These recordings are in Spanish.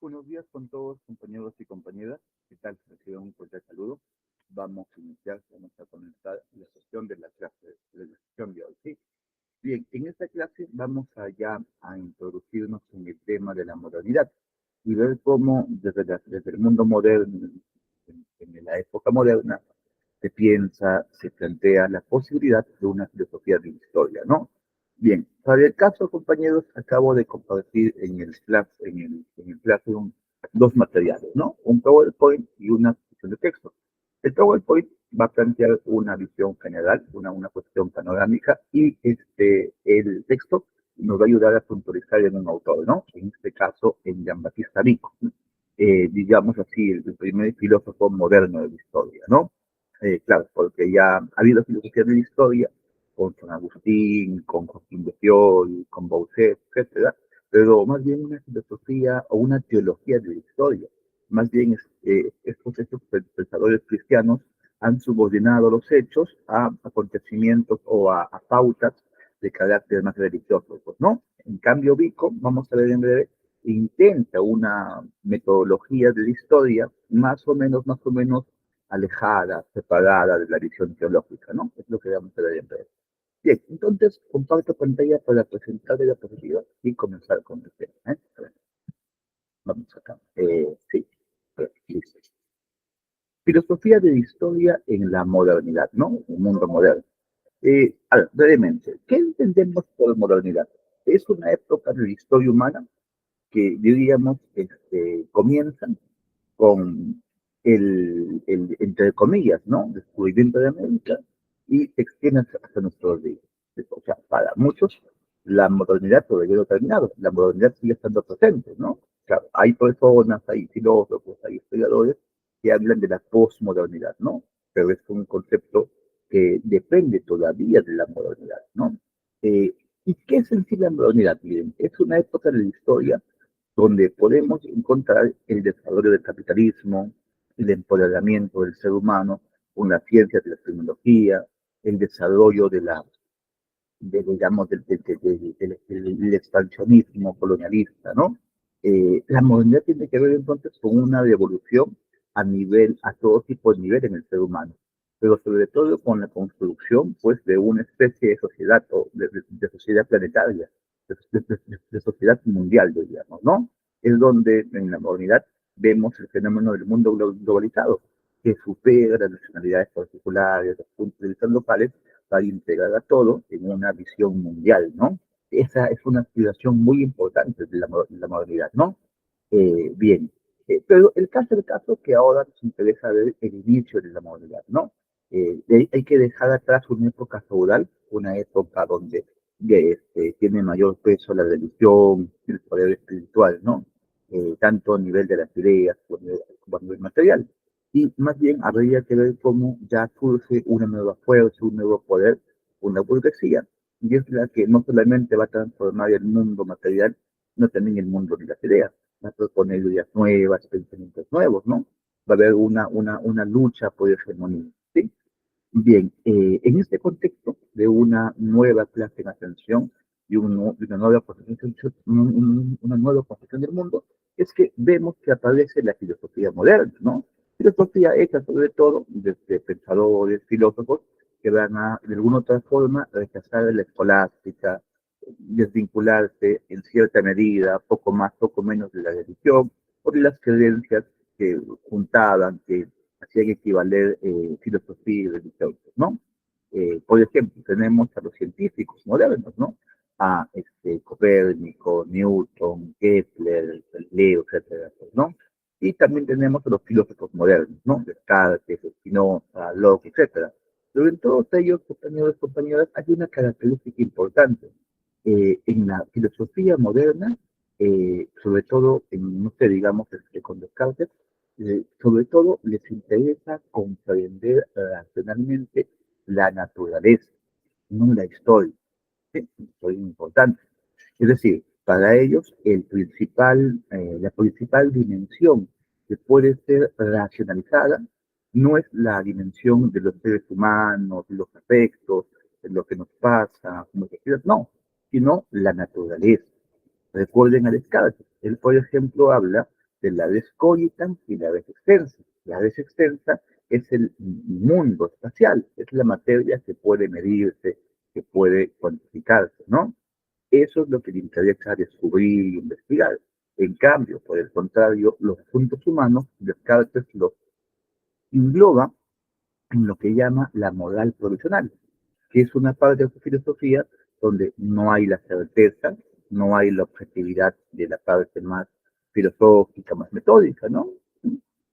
Buenos días con todos, compañeros y compañeras. ¿Qué tal? Reciban un cordial saludo. Vamos a comenzar la sesión de la clase, de la sesión de hoy, ¿sí? Bien, en esta clase vamos a introducirnos en el tema de la modernidad y ver cómo desde el mundo moderno, en la época moderna, se piensa, se plantea la posibilidad de una filosofía de historia, ¿no? Bien, para el caso, compañeros, acabo de compartir en el Classroom dos materiales, ¿no? Un PowerPoint y una sesión de texto. El PowerPoint va a plantear una visión general, una cuestión panorámica, y el texto nos va a ayudar a puntualizar en un autor, ¿no? En este caso, en Jean-Baptiste Vico, digamos así, el primer filósofo moderno de la historia, ¿no? Claro, porque ya ha habido filosofía de la historia con San Agustín, con Joaquín de Fiori, con Bauchet, etcétera, pero más bien una filosofía o una teología de la historia. Más bien estos pensadores cristianos han subordinado los hechos a acontecimientos o a pautas de carácter más religioso, pues, ¿no? En cambio, Vico, vamos a ver en breve, intenta una metodología de la historia más o menos alejada, separada de la visión teológica, ¿no? Es lo que vamos a ver en breve. Bien, entonces comparto pantalla para presentar la diapositiva y comenzar con el tema. Vamos acá. Sí, listo. Filosofía de la historia en la modernidad, ¿no? El mundo moderno. A ver, brevemente, ¿qué entendemos por modernidad? Es una época de la historia humana que diríamos comienza con entre comillas, ¿no? Descubrimiento de América y se extiende hasta nuestros días. O sea, para muchos, la modernidad todavía no ha terminado, la modernidad sigue estando presente, ¿no? Claro, hay personas, hay filósofos, hay historiadores que hablan de la posmodernidad, ¿no? Pero es un concepto que depende todavía de la modernidad, ¿no? Eh, ¿Y qué es en sí la modernidad? Miren, es una época de la historia donde podemos encontrar el desarrollo del capitalismo, el empoderamiento del ser humano con las ciencias de la tecnología, el desarrollo digamos, del expansionismo colonialista, ¿no? La modernidad tiene que ver entonces con una revolución a todo tipo de nivel en el ser humano, pero sobre todo con la construcción, pues, de una especie de sociedad, o de sociedad planetaria, de sociedad mundial, digamos, ¿no? Es donde en la modernidad vemos el fenómeno del mundo globalizado, que supera las nacionalidades particulares, los puntos de vista locales, para integrar a todo en una visión mundial, ¿no? Esa es una aspiración muy importante de la modernidad, ¿no? Bien, pero el caso que ahora nos interesa ver el inicio de la modernidad, ¿no? Hay que dejar atrás una época feudal, una época donde tiene mayor peso la religión, el poder espiritual, ¿no? Tanto a nivel de las ideas como a nivel material. Y más bien habría que ver cómo ya surge una nueva fuerza, un nuevo poder, una burguesía, y es la que no solamente va a transformar el mundo material, sino también el mundo de las ideas. Va a proponer ideas nuevas, pensamientos nuevos, ¿no? Va a haber una lucha por hegemonía, ¿sí? Bien, en este contexto de una nueva clase en ascensión y una nueva una nueva concepción del mundo, es que vemos que aparece la filosofía moderna, ¿no? Filosofía hecha sobre todo desde pensadores, filósofos, que van a, de alguna otra forma, rechazar la escolástica, desvincularse en cierta medida, poco más, poco menos de la religión, o de las creencias que juntaban, que hacían equivaler filosofía y religión, ¿no? Por ejemplo, tenemos a los científicos modernos, ¿no? A Copérnico, Newton, Kepler, Galileo, etcétera, ¿no? Y también tenemos a los filósofos modernos, ¿no? Descartes, Spinoza, Locke, etcétera. Pero en todos ellos, compañeros y compañeras, hay una característica importante. En la filosofía moderna, sobre todo, no sé, digamos, con Descartes, sobre todo les interesa comprender racionalmente la naturaleza, no la historia. ¿Sí? Esto es importante. Es decir, para ellos la principal dimensión que puede ser racionalizada no es la dimensión de los seres humanos, de los afectos, de lo que nos pasa, como que quieras, no, sino la naturaleza. Recuerden a Descartes. Él, por ejemplo, habla de la res cogitans y la res extensa. La res extensa es el mundo espacial, es la materia que puede medirse, que puede cuantificarse, ¿no? Eso es lo que le interesa descubrir e investigar. En cambio, por el contrario, los asuntos humanos, Descartes los engloba en lo que llama la moral provisional, que es una parte de su filosofía donde no hay la certeza, no hay la objetividad de la parte más filosófica, más metódica, ¿no?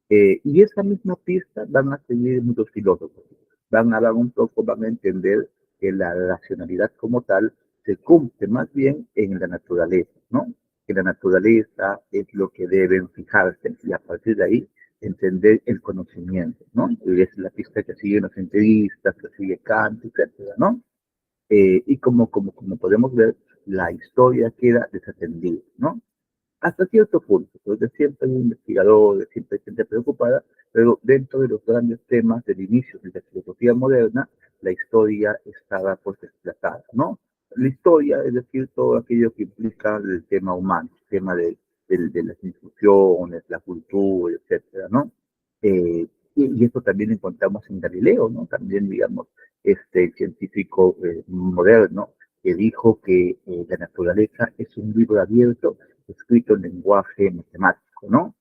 Y esa misma pista van a seguir muchos filósofos. Van a dar un poco, van a entender que la racionalidad como tal se cumple más bien en la naturaleza, ¿no? Que la naturaleza es lo que deben fijarse y a partir de ahí entender el conocimiento, ¿no? Y es la pista que siguen los entrevistas, que sigue Kant, etcétera, ¿no? Y como podemos ver, la historia queda desatendida, ¿no? Hasta cierto punto, porque siempre hay investigadores, siempre hay gente preocupada, pero dentro de los grandes temas del inicio de la filosofía moderna, la historia estaba pues desplazada, ¿no? La historia, es decir, todo aquello que implica el tema humano, el tema de las instituciones, la cultura, etcétera, ¿no? Y eso también encontramos en Galileo, ¿no? También, digamos, este científico moderno que dijo que la naturaleza es un libro abierto escrito en lenguaje matemático, ¿no?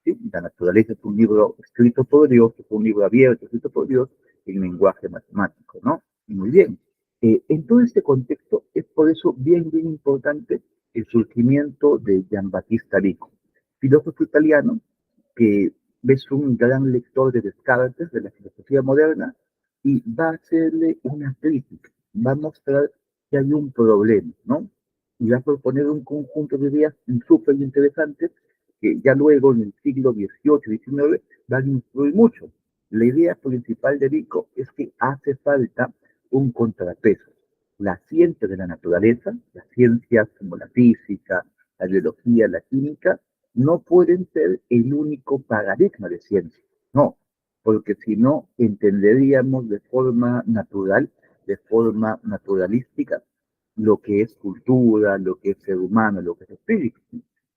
¿Sí? La naturaleza es un libro escrito por Dios, es un libro abierto, escrito por Dios en lenguaje matemático, ¿no? Y muy bien. En todo este contexto es por eso bien importante el surgimiento de Giambattista Vico, filósofo italiano que es un gran lector de Descartes, de la filosofía moderna, y va a hacerle una crítica, va a mostrar que hay un problema, ¿no? Y va a proponer un conjunto de ideas súper interesantes que ya luego en el siglo XVIII y XIX van a influir mucho. La idea principal de Vico es que hace falta un contrapeso. La ciencia de la naturaleza, las ciencias como la física, la biología, la química, no pueden ser el único paradigma de ciencia. No, porque si no entenderíamos de forma natural, de forma naturalística, lo que es cultura, lo que es ser humano, lo que es espíritu.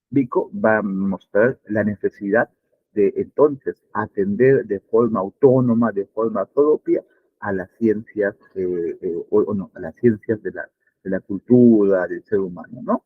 Vico va a mostrar la necesidad de entonces atender de forma autónoma, de forma propia, a las ciencias, o no, a las ciencias de la cultura, del ser humano, ¿no?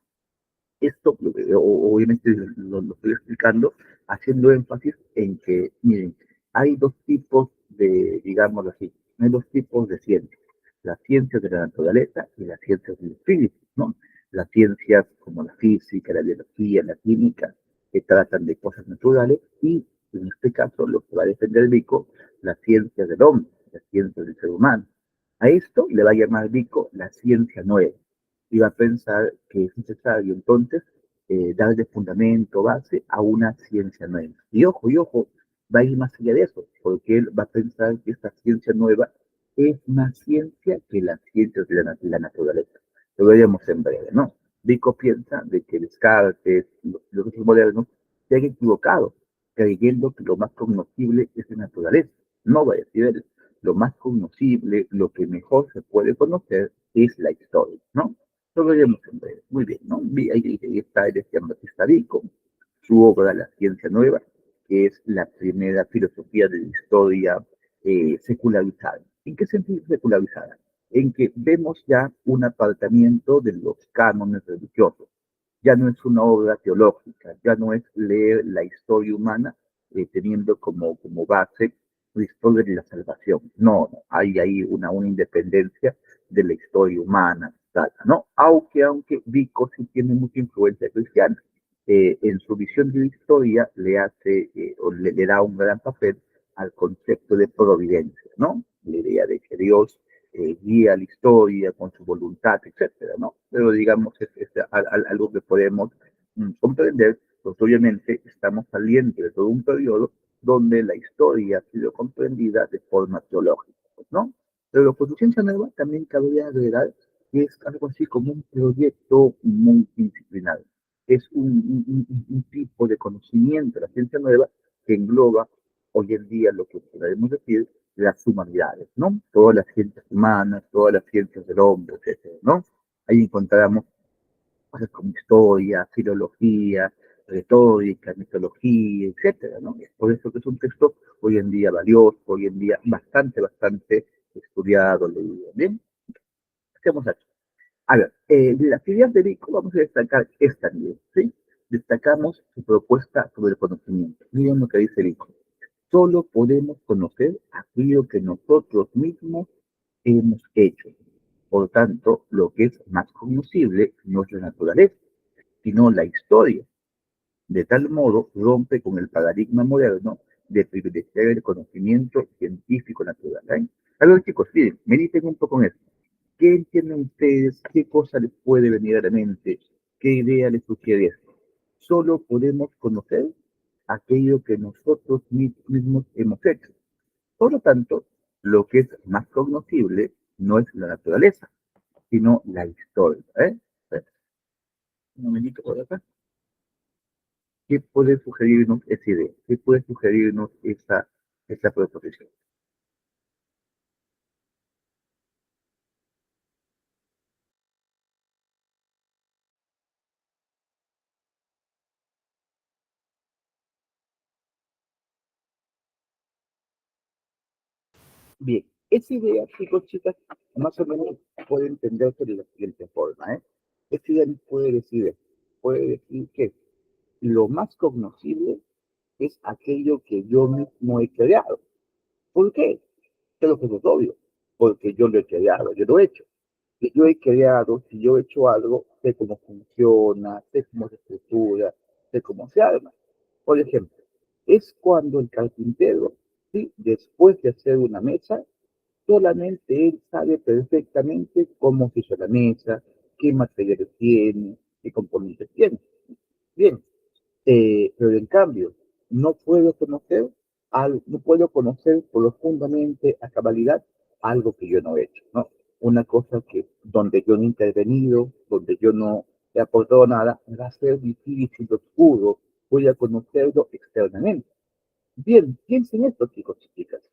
Esto, obviamente, lo estoy explicando haciendo énfasis en que, miren, hay dos tipos de, digamos así, hay dos tipos de ciencias, las ciencias de la naturaleza y las ciencias del espíritu, ¿no? Las ciencias como la física, la biología, la química, que tratan de cosas naturales, y en este caso, lo que va a defender Vico, las ciencias del hombre, las ciencias del ser humano. A esto le va a llamar Vico la ciencia nueva y va a pensar que es necesario entonces darle fundamento, base a una ciencia nueva. Y ojo, va a ir más allá de eso, porque él va a pensar que esta ciencia nueva es más ciencia que las ciencias de la naturaleza. Lo veremos en breve, ¿no? Vico piensa de que Descartes, los otros modernos, se han equivocado, creyendo que lo más cognoscible es la naturaleza. No va a decir él. Lo más cognoscible, lo que mejor se puede conocer es la historia, ¿no? Lo veremos en breve. Muy bien, ¿no? Ahí está el Giambattista Vico, su obra La Ciencia Nueva, que es la primera filosofía de la historia secularizada. ¿En qué sentido secularizada? En que vemos ya un apartamiento de los cánones religiosos. Ya no es una obra teológica, ya no es leer la historia humana teniendo como base la historia de la salvación. No, no, hay ahí una independencia de la historia humana, ¿no? Aunque Vico sí tiene mucha influencia cristiana. En su visión de la historia le hace, o le da un gran papel al concepto de providencia, ¿no? La idea de que Dios guía la historia con su voluntad, etcétera, ¿no? Pero digamos, es algo que podemos comprender, pues obviamente estamos saliendo de todo un periodo donde la historia ha sido comprendida de forma teológica, ¿no? Pero por su ciencia nueva también cabría agregar que es algo así como un proyecto multidisciplinario. Es un tipo de conocimiento de la ciencia nueva que engloba hoy en día lo que podemos decir las humanidades, ¿no? Todas las ciencias humanas, todas las ciencias del hombre, etcétera, ¿no? Ahí encontramos cosas como historia, filología, retórica, mitología, etcétera, ¿no? Es por eso que es un texto hoy en día valioso, hoy en día bastante estudiado, leído. Bien, hacemos aquí. A ver, de la actividad de Vico vamos a destacar esta nivel, ¿sí? Destacamos su propuesta sobre el conocimiento. Miren lo que dice Vico. Solo podemos conocer aquello que nosotros mismos hemos hecho. Por tanto, lo que es más cognoscible no es la naturaleza, sino la historia. De tal modo, rompe con el paradigma moderno de privilegiar el conocimiento científico natural. ¿Eh? A ver, chicos, miren, mediten un poco en esto. ¿Qué entienden ustedes? ¿Qué cosa les puede venir a la mente? ¿Qué idea les sugiere esto? Solo podemos conocer aquello que nosotros mismos hemos hecho. Por lo tanto, lo que es más cognoscible no es la naturaleza, sino la historia. ¿Eh? Un momentito por acá. ¿Qué puede sugerirnos esa idea? ¿Qué puede sugerirnos esa proposición? Bien, esa idea, chicos, chicas, más o menos puede entenderse de la siguiente forma. Esa idea puede decir que lo más cognoscible es aquello que yo mismo he creado. ¿Por qué? Creo que eso es obvio, porque yo lo he creado, yo lo he hecho. Si yo he creado, si yo he hecho algo, sé cómo funciona, sé cómo se estructura, sé cómo se arma. Por ejemplo, es cuando el carpintero, ¿sí? Después de hacer una mesa, solamente él sabe perfectamente cómo se hizo la mesa, qué materiales tiene, qué componentes tiene. Bien, pero en cambio, no puedo conocer profundamente a cabalidad algo que yo no he hecho, ¿no? Una cosa que donde yo no he intervenido, donde yo no he aportado nada, va a ser difícil, oscuro, voy a conocerlo externamente. Bien, piensen esto, chicos y chicas,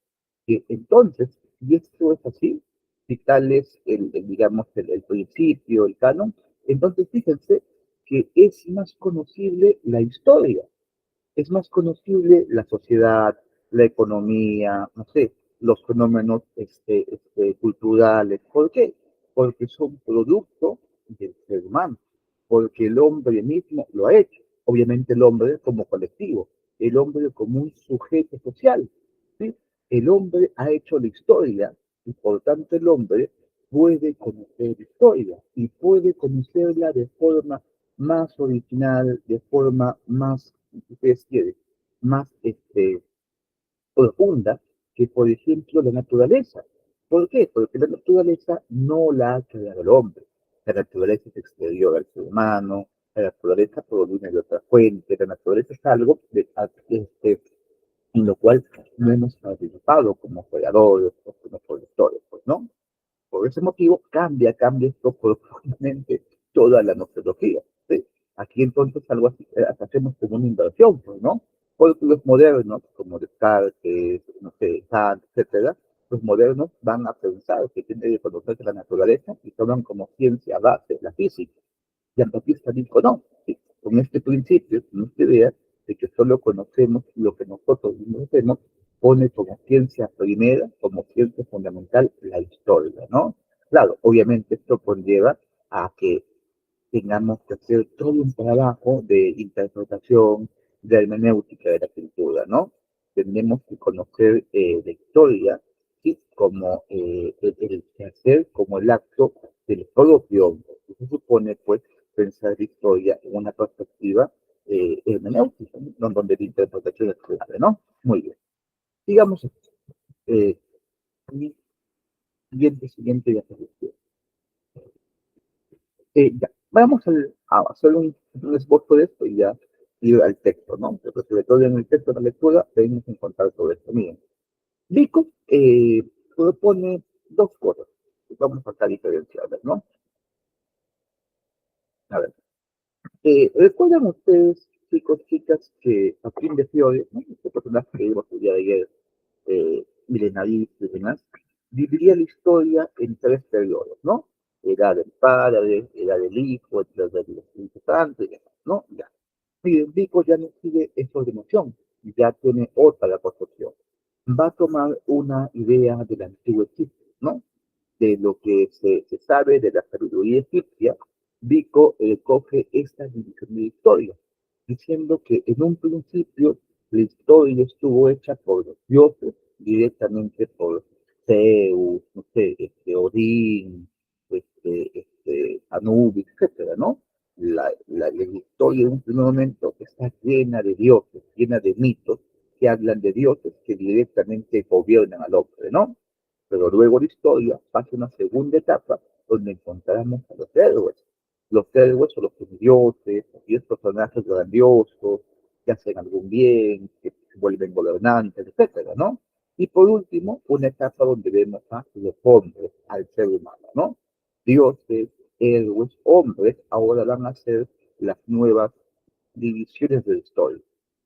que entonces, si esto es así, si tal es digamos, el principio, el canon, entonces fíjense que es más conocible la historia, es más conocible la sociedad, la economía, no sé, los fenómenos culturales. ¿Por qué? Porque son producto del ser humano, porque el hombre mismo lo ha hecho. Obviamente el hombre como colectivo, el hombre como un sujeto social. ¿Sí? El hombre ha hecho la historia y por tanto el hombre puede conocer la historia y puede conocerla de forma más original, de forma más, si ustedes quieren, más profunda que, por ejemplo, la naturaleza. ¿Por qué? Porque la naturaleza no la ha creado el hombre. La naturaleza es exterior al ser humano, la naturaleza proviene de otra fuente, la naturaleza es algo en lo cual no hemos participado como creadores o como productores, pues, ¿no? Por ese motivo, cambia esto profundamente toda la metodología. ¿Sí? Aquí entonces algo así, hacemos como una inversión, pues, ¿no? Porque los modernos, como Descartes, no sé, Kant, etcétera, los modernos van a pensar que tiene que conocerse la naturaleza y toman como ciencia base la física. Jean-Baptiste dijo no, ¿sí? Con este principio, con esta idea de que solo conocemos lo que nosotros mismos hacemos, pone como ciencia primera, como ciencia fundamental, la historia, ¿no? Claro, obviamente esto conlleva a que tengamos que hacer todo un trabajo de interpretación, de hermenéutica de la cultura, ¿no? Tenemos que conocer la historia, ¿sí? Como el hacer, como el acto del propio hombre. Eso supone, pues, pensar la historia en una perspectiva hermenéutica, ¿no? Donde la interpretación es clave, ¿no? Muy bien. Digamos, eh, siguiente diapositiva. Ya, vamos a hacer un esbozo de esto y ya ir al texto, ¿no? Pero sobre todo en el texto de la lectura debemos encontrar todo esto. Miren, Vico propone dos cosas. Vamos a estar diferenciadas, ¿no? A ver, ¿recuerdan ustedes, chicos, chicas, que a fin de Fiore, ¿no? Este personaje que vimos el día de ayer, milenarista y demás, dividía la historia en tres periodos, ¿no? Edad del padre, edad del hijo, edad del Espíritu Santo y demás, ¿no? Ya. Miren, Vico ya no sigue esa ordenación, ya tiene otra concepción. Va a tomar una idea del antiguo Egipto, ¿no? De lo que se sabe de la sabiduría egipcia, Vico coge esta división de la historia, diciendo que en un principio la historia estuvo hecha por los dioses, directamente por Zeus, no sé, Odín, Anubis, etcétera, ¿no? La historia en un primer momento está llena de dioses, llena de mitos que hablan de dioses que directamente gobiernan al hombre, ¿no? Pero luego la historia pasa una segunda etapa donde encontramos a los héroes. Los héroes son los semidioses, aquellos personajes grandiosos que hacen algún bien, que se vuelven gobernantes, etcétera, ¿no? Y por último, una etapa donde vemos a los hombres, al ser humano, ¿no? Dioses, héroes, hombres, ahora van a ser las nuevas divisiones de la historia.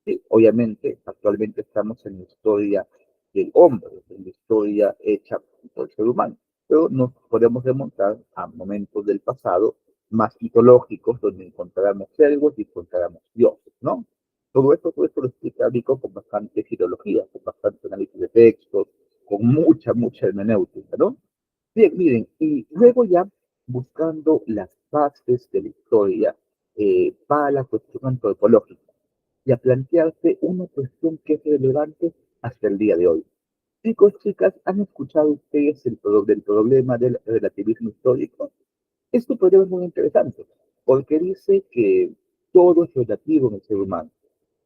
Sí, obviamente, actualmente estamos en la historia del hombre, en la historia hecha por el ser humano, pero nos podemos remontar a momentos del pasado más mitológicos donde encontramos héroes y encontramos dioses, ¿no? Todo esto lo explica Vico con bastante filología, con bastante análisis de textos, con mucha hermenéutica, ¿no? Bien, miren, y luego ya buscando las bases de la historia para la cuestión antropológica y a plantearse una cuestión que es relevante hasta el día de hoy. Chicos, chicas, ¿han escuchado ustedes del problema del relativismo histórico? Este problema es muy interesante porque dice que todo es relativo en el ser humano,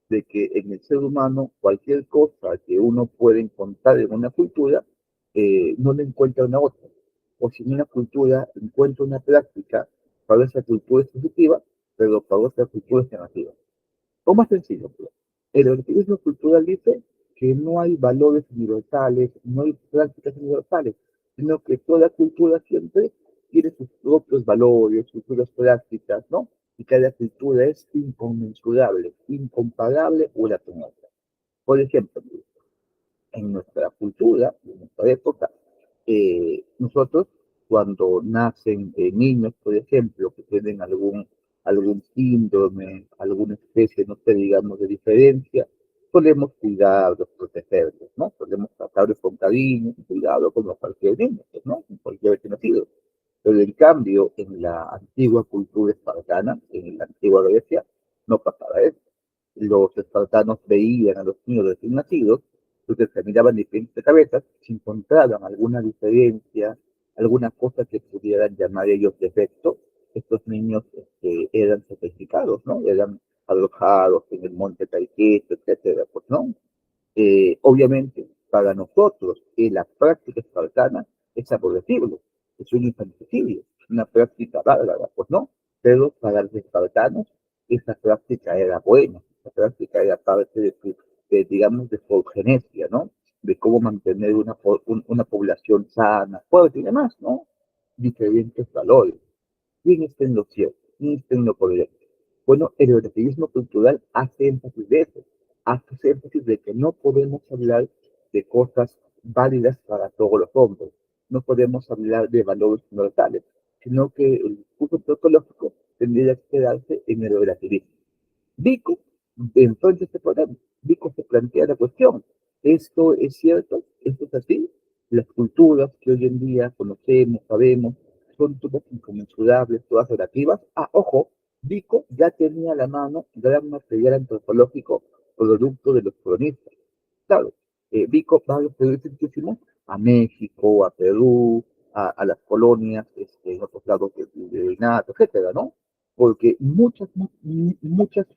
de que en el ser humano cualquier cosa que uno puede encontrar en una cultura no le encuentra una otra. O si en una cultura encuentra una práctica, para esa cultura es positiva, pero para otra cultura es negativa. O más sencillo, pues, el relativismo cultural dice que no hay valores universales, no hay prácticas universales, sino que toda cultura siempre tiene sus propios valores, sus propias prácticas, ¿no? Y cada cultura es inconmensurable, incomparable una con otra. Por ejemplo, en nuestra cultura, en nuestra época, nosotros cuando nacen niños, por ejemplo, que tienen algún síndrome, alguna especie, no sé, digamos, de diferencia, solemos cuidarlos, protegerlos, ¿no? Solemos tratarlos con cariño, con cuidado, como cualquier niño, pues, ¿no? Cualquier vez nacido. Pero en cambio, en la antigua cultura espartana, en la antigua Grecia, no pasaba eso. Los espartanos veían a los niños recién nacidos, entonces se miraban diferentes cabezas, si encontraban alguna diferencia, alguna cosa que pudieran llamar ellos defecto, estos niños eran sacrificados, ¿no? Eran arrojados en el monte Taiqueto, etcétera, pues, ¿no? Obviamente, para nosotros, la práctica espartana es aborrecible, es un infanticidio, es una práctica bárbara, pues no, pero para los espartanos esa práctica era buena, esa práctica era parte digamos, de su eugenesia, ¿no? De cómo mantener una población sana, fuerte y demás, ¿no? Diferentes valores. ¿Quién está en lo cierto? ¿Quién está en lo correcto? Bueno, el relativismo cultural hace énfasis de eso, hace énfasis de que no podemos hablar de cosas válidas para todos los hombres, no podemos hablar de valores universales, sino que el discurso antropológico tendría que quedarse en el relativismo. Vico, entonces este problema, Vico se plantea la cuestión, ¿esto es cierto? ¿Esto es así? Las culturas que hoy en día conocemos, sabemos, son todas inconmensurables, todas relativas. Ah, ojo, Vico ya tenía a la mano gran material antropológico producto de los cronistas. Claro, Vico va a referirse muchísimo a México, a Perú, a las colonias en otros lados de NATO, etcétera, ¿no? Porque muchas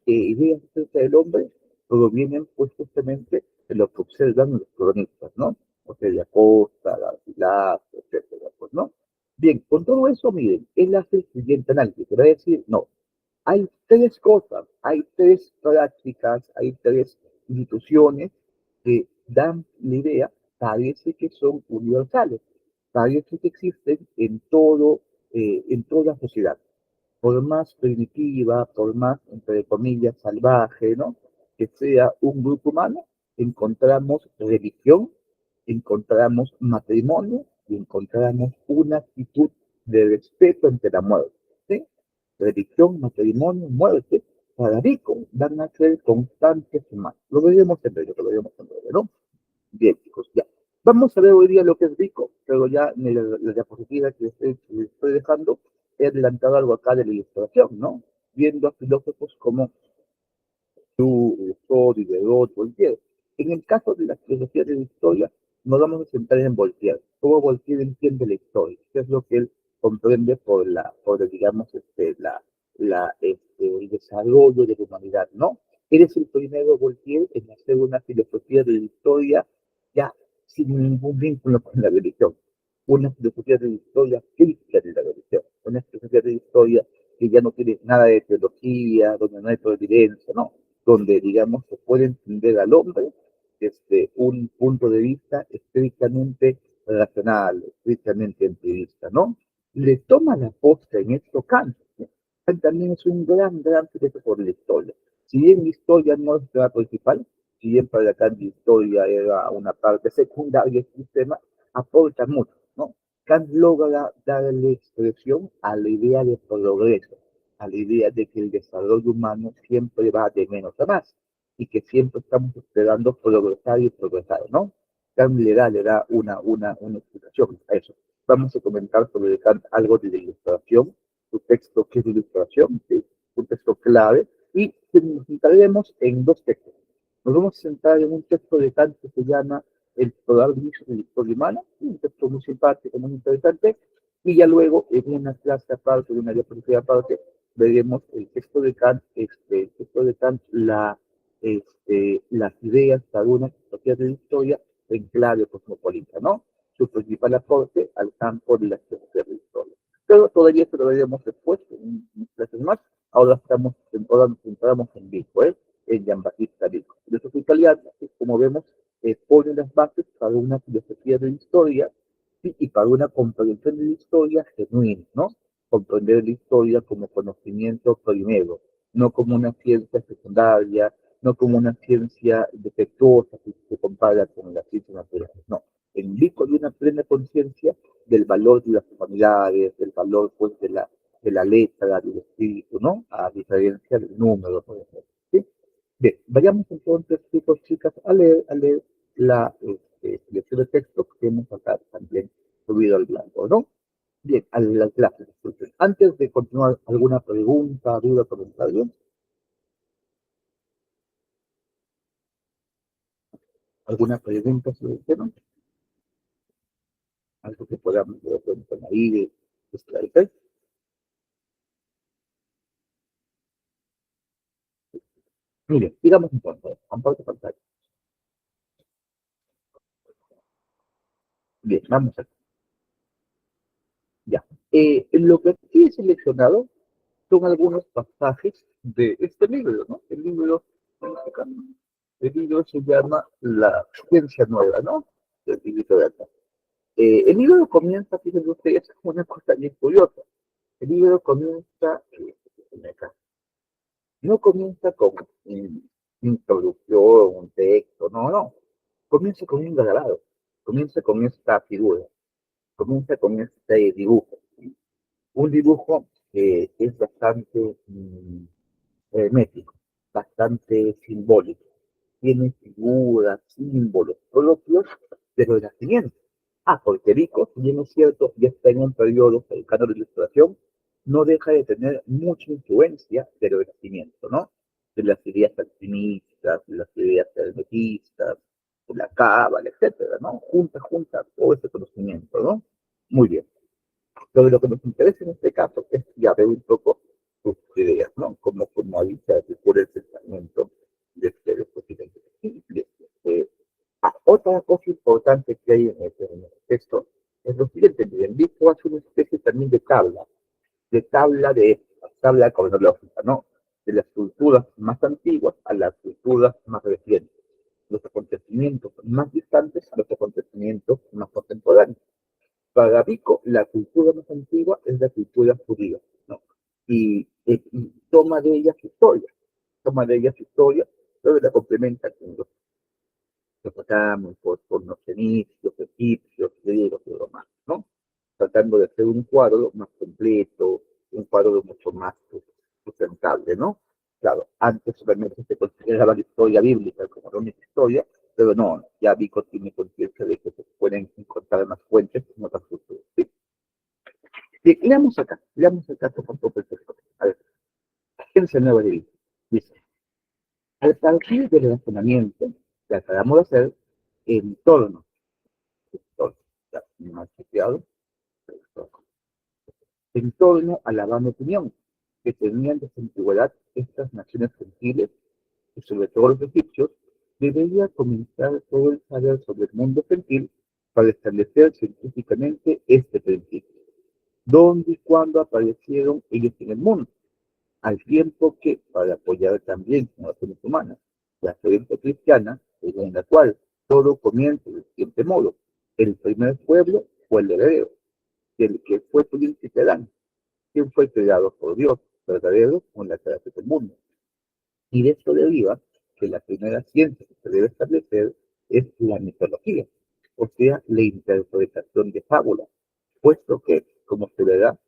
ideas acerca del hombre provienen pues justamente de lo que observan los cronistas, ¿no? O sea, de Acosta, Garcilaso, etcétera, pues, ¿no? Bien, con todo eso, miren, él hace el siguiente análisis, que va a decir, no, hay tres cosas, hay tres prácticas, hay tres instituciones que dan la idea, parece que son universales, parece que existen en toda sociedad, por más primitiva, por más, entre comillas, salvaje, ¿no? Que sea un grupo humano, encontramos religión, encontramos matrimonio y encontramos una actitud de respeto ante la muerte, ¿sí? Religión, matrimonio, muerte, para Vico van a ser constantes más. Lo veremos en breve, ¿no? Bien, chicos, ya. Vamos a ver hoy día lo que es Vico, pero ya en la diapositiva que les estoy dejando, he adelantado algo acá de la ilustración, ¿no? Viendo a filósofos como y de Voltaire. En el caso de la filosofía de la historia, nos vamos a centrar en Voltaire. ¿Cómo Voltaire entiende la historia? ¿Qué es lo que él comprende digamos, el desarrollo de la humanidad, ¿no? Él es el primero, Voltaire, en hacer una filosofía de la historia ya sin ningún vínculo con la religión. Una filosofía de la historia crítica de la religión. Una filosofía de la historia que ya no tiene nada de teología, donde no hay providencia, no, donde, digamos, se puede entender al hombre desde un punto de vista estrictamente racional, estrictamente empirista, ¿no? Le toma la posta en esto Kant. ¿No? Kant también es un gran filósofo de la historia. Si bien la historia no es el tema principal, si bien para Kant la historia era una parte secundaria del sistema, aporta mucho, ¿no? Kant logra darle expresión a la idea de progreso, a la idea de que el desarrollo humano siempre va de menos a más y que siempre estamos esperando progresar y progresar, ¿no? Kant le da una explicación a eso. Vamos a comentar sobre Kant algo de la ilustración, su texto que es de ilustración, ¿sí? Un texto clave, y nos centraremos en dos textos. Nos vamos a centrar en un texto de Kant que se llama El probable inicio de la historia humana, un texto muy simpático, muy interesante, y ya luego en una clase aparte, en una diapositiva aparte, veremos el texto de Kant, las ideas de algunas filosofías de la historia en clave cosmopolita, ¿no? Su principal aporte al campo de la filosofía de la historia. Pero todavía se lo veremos después, en clases más. Ahora nos centramos en Vico, en Giambattista Vico. El filósofo italiano, como vemos, pone las bases para una filosofía de la historia, ¿sí? Y para una comprensión de la historia genuina, ¿no? Comprender la historia como conocimiento primero, no como una ciencia secundaria, no como una ciencia defectuosa que se compara con la ciencia natural, no. En Vico hay una plena conciencia del valor de las humanidades, del valor pues de la letra, del espíritu, ¿no? A diferencia del número, por ejemplo. ¿Sí? Bien, vayamos entonces, chicos, chicas, a leer la selección de texto que hemos acá también subido al blanco, ¿no? Bien, a las clases. Antes de continuar, ¿alguna pregunta, duda, comentario? ¿Alguna pregunta sobre el tema? Algo que podamos ahí esclarecer. Mire, digamos entonces, comparte pantalla. Bien, vamos a ver. Ya. Lo que aquí he seleccionado son algunos pasajes de este libro, ¿no? El libro se llama La Ciencia Nueva, ¿no? El libro de acá. El libro comienza, fíjense ustedes, con una cosa bien curiosa. El libro comienza, no comienza con una introducción, un texto, no, no. Comienza con un grabado, comienza con esta figura, comienza con este dibujo. Un dibujo que es bastante hermético, bastante simbólico. Tiene figuras, símbolos propios de los nacimientos. Porque Vico, si bien es cierto, ya está en un periodo cercano de la ilustración, no deja de tener mucha influencia de los nacimientos, ¿no? De las ideas alquimistas, de las ideas hermetistas, de la cábala, etcétera, ¿no? Junta todo ese conocimiento, ¿no? Muy bien. Lo que nos interesa en este caso es ya ver un poco sus ideas, ¿no? Como ahí se articula el pensamiento de los presidentes. Otra cosa importante que hay en el texto es lo siguiente: miren, Vico hace una especie también de tabla cronológica, ¿no? De las culturas más antiguas a las culturas más recientes, los acontecimientos más distantes a los acontecimientos más contemporáneos. Para Vico, la cultura más antigua es la cultura judía, ¿no? Y toma de ellas historia, pero la complementa con los mesopotámicos, con los fenicios, egipcios, griegos y romanos, ¿no? Tratando de hacer un cuadro más completo, un cuadro mucho más sustentable, ¿no? claro, antes solamente se consideraba la historia bíblica como la única historia, pero no, ya Vico tiene conciencia de que se pueden encontrar más fuentes en otras culturas. ¿Sí? Bien, leamos acá con poco el texto. A ver, Agencia Nueva de Vida. Dice, al partir del razonamiento que acabamos de hacer en torno, más chequeado, en torno a la vana opinión que tenían de su antigüedad estas naciones gentiles, y sobre todo los egipcios, debería comenzar todo el saber sobre el mundo gentil para establecer científicamente este principio. ¿Dónde y cuándo aparecieron ellos en el mundo? Al tiempo que, para apoyar también a las naciones humanas, la creencia cristiana, en la cual todo comienza del siguiente modo: el primer pueblo fue el hebreo, el que fue príncipe Adán, quien fue creado por Dios, verdadero, con la creación del mundo. Y de esto deriva que la primera ciencia que se debe establecer es la mitología, o sea, la interpretación de fábulas, puesto que, como se verá,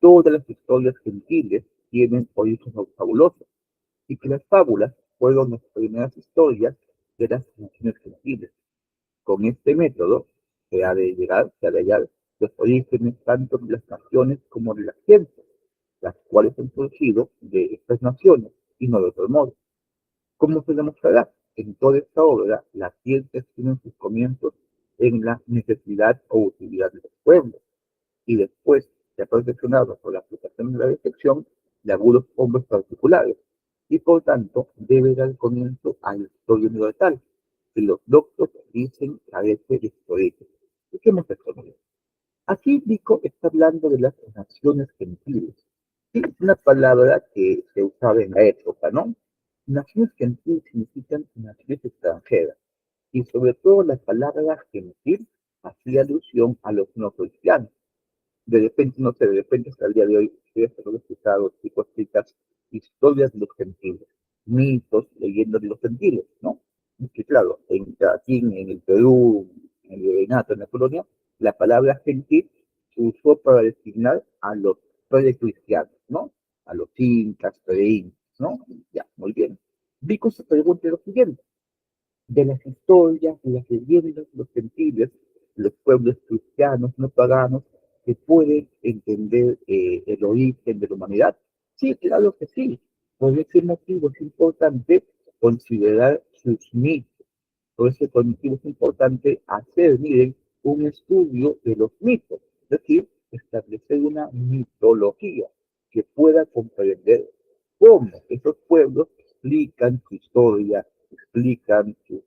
todas las historias gentiles tienen orígenes fabulosos, y que las fábulas fueron las primeras historias de las naciones gentiles. Con este método se ha de hallar los orígenes tanto de las naciones como de las ciencias, las cuales han surgido de estas naciones y no de otro modo. ¿Cómo se demostrará? En toda esta obra, las ciencias tienen sus comienzos en la necesidad o utilidad de los pueblos, y después se ha perfeccionado por la aplicación de la detección de algunos hombres particulares, y por tanto debe dar comienzo a la historia universal, que los doctos dicen carece de historia. Expliquemos esto. Aquí Vico está hablando de las naciones gentiles. Sí, es una palabra que se usaba en la época, ¿no? Naciones gentiles significan naciones extranjeras, y sobre todo la palabra gentil hacía alusión a los no cristianos. De repente, no sé, de repente hasta el día de hoy, ustedes han escuchado, chicos, chicas, historias de los gentiles, mitos, leyendas de los gentiles, ¿no? Y que claro, aquí en el Perú, en el virreinato, en la colonia, la palabra gentil se usó para designar a los precristianos, ¿no? A los incas, pre-incas, ¿no? Ya, muy bien. Vico se pregunta lo siguiente: de las historias, de las leyendas, los gentiles, los pueblos cristianos, no paganos, que pueden entender el origen de la humanidad. Sí, claro que sí. Por ese motivo es importante considerar sus mitos. Por ese motivo es importante hacer, miren, un estudio de los mitos, es decir, establecer una mitología que pueda comprender cómo esos pueblos explican su historia, explican sus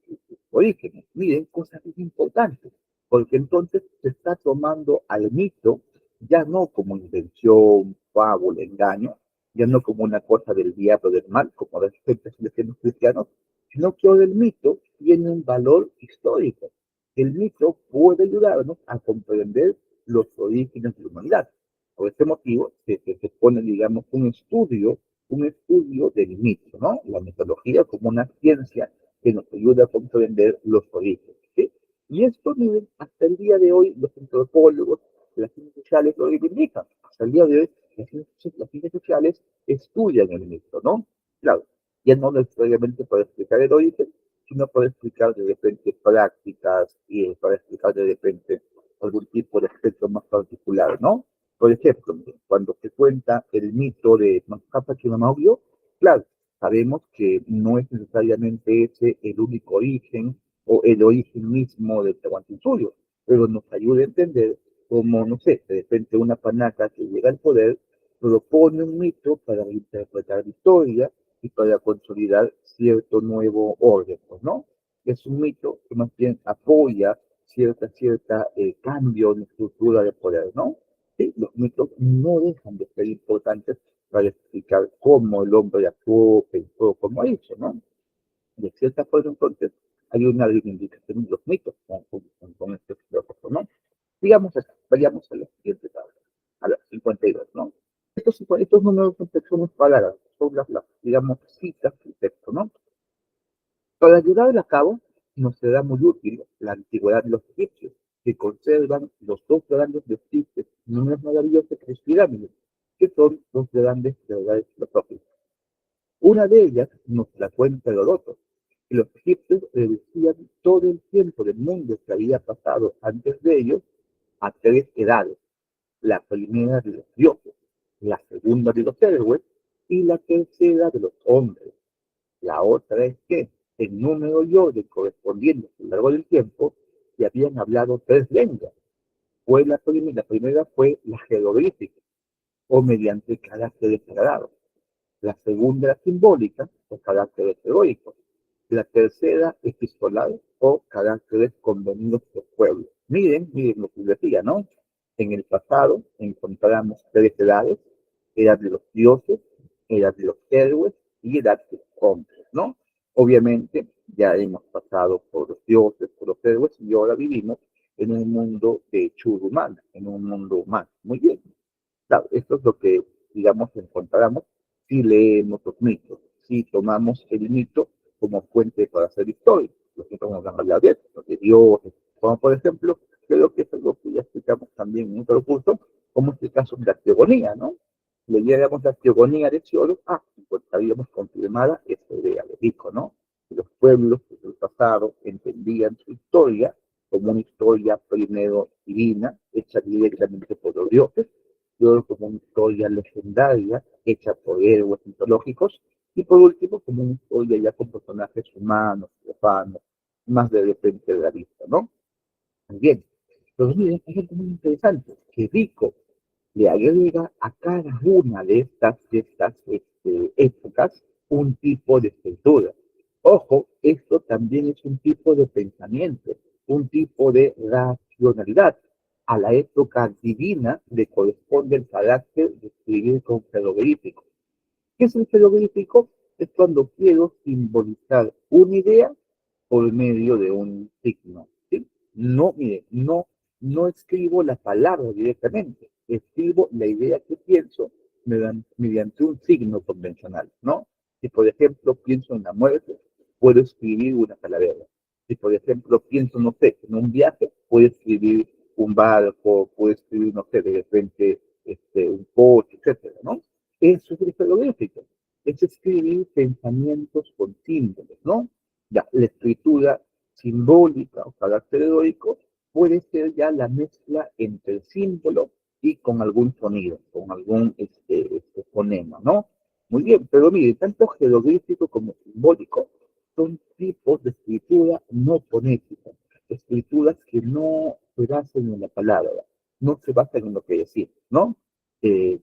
orígenes. Miren, cosas muy importantes, porque entonces se está tomando al mito ya no como invención, fábula, engaño, ya no como una cosa del diablo, del mal, como las gentes de los cristianos, sino que ahora el mito tiene un valor histórico. El mito puede ayudarnos a comprender los orígenes de la humanidad. Por este motivo se pone, digamos, un estudio del mito, ¿no? La mitología como una ciencia que nos ayuda a comprender los orígenes, ¿sí? Y esto, miren, hasta el día de hoy, los antropólogos, las ciencias sociales lo reivindican. Hasta el día de hoy, las ciencias sociales estudian el mito, ¿no? Claro, ya no necesariamente para explicar el origen, sino para explicar de repente prácticas y para explicar de repente algún tipo de aspecto más particular, ¿no? Por ejemplo, cuando se cuenta el mito de Mancapa Maurio, claro, sabemos que no es necesariamente ese el único origen o el origen mismo del Tahuantinsuyo, pero nos ayuda a entender cómo, no sé, de repente una panaca que llega al poder propone un mito para interpretar la historia y para consolidar cierto nuevo orden, pues, ¿no? Es un mito que más bien apoya cierta cambio en la estructura de poder, ¿no? Sí, los mitos no dejan de ser importantes para explicar cómo el hombre actuó, pensó, cómo hizo, ¿no? De cierta forma, entonces, hay una reivindicación de los mitos con este filósofo, ¿no? Digamos así, vayamos a la siguiente tabla, a la 52, ¿no? Estos números son unas palabras, son las, digamos, citas del texto, ¿no? Para llevar a cabo, nos será muy útil la antigüedad de los egipcios, que conservan los dos grandes vestigos números maravillosos de las pirámides, que son dos grandes verdades filosóficas. Una de ellas nos la cuenta Heródoto, que los egipcios reducían todo el tiempo del mundo que había pasado antes de ellos a tres edades. La primera de los dioses, la segunda de los héroes y la tercera de los hombres. La otra es que, en número y orden correspondientes a lo largo del tiempo, se habían hablado tres lenguas. La primera fue la jeroglífica, o mediante caracteres sagrados. La segunda, la simbólica, o caracteres heroicos. La tercera, epistolar, o caracteres convenidos por pueblo. Miren lo que les decía, ¿no? En el pasado encontramos tres edades: edad de los dioses, edad de los héroes y edad de los hombres, ¿no? Obviamente ya hemos pasado por los dioses, por los héroes, y ahora vivimos en un mundo de churumana, en un mundo humano. Muy bien. Claro, esto es lo que, digamos, encontramos si leemos los mitos, si tomamos el mito como fuente para hacer historia. Los mitos nos van a hablar de eso, de dioses, como por ejemplo, creo que es algo que ya explicamos también en otro curso, como es el caso de la teogonía, ¿no? Leyéramos la teogonía de Xiolo, encontraríamos confirmada esta idea de Rico, ¿no? Que los pueblos del pasado entendían su historia como una historia primero divina, hecha directamente por los dioses, luego como una historia legendaria, hecha por héroes mitológicos, y por último como una historia ya con personajes humanos, profanos, más de repente realista, ¿no? Bien, pero miren, hay algo muy interesante, que Rico le agrega a cada una de estas épocas un tipo de escritura. Ojo, esto también es un tipo de pensamiento, un tipo de racionalidad. A la época divina le corresponde el carácter de escribir con jeroglíficos. ¿Qué es el jeroglífico? Es cuando quiero simbolizar una idea por medio de un signo, ¿sí? No, mire, no escribo la palabra directamente, escribo la idea que pienso mediante un signo convencional, ¿no? Si, por ejemplo, pienso en la muerte, puedo escribir una calavera. Si, por ejemplo, pienso, no sé, en un viaje, puedo escribir un barco, puedo escribir, no sé, de repente, un coche, etcétera, ¿no? Eso es el jeroglífico, es escribir pensamientos con símbolos, ¿no? Ya, la escritura simbólica o carácter heroico puede ser ya la mezcla entre el símbolo y con algún sonido, con algún fonema, ¿no? Muy bien, pero mire, tanto jeroglífico como simbólico son tipos de escritura no fonética, escrituras que no se basan en la palabra, no se basan en lo que decir, ¿no? Eh,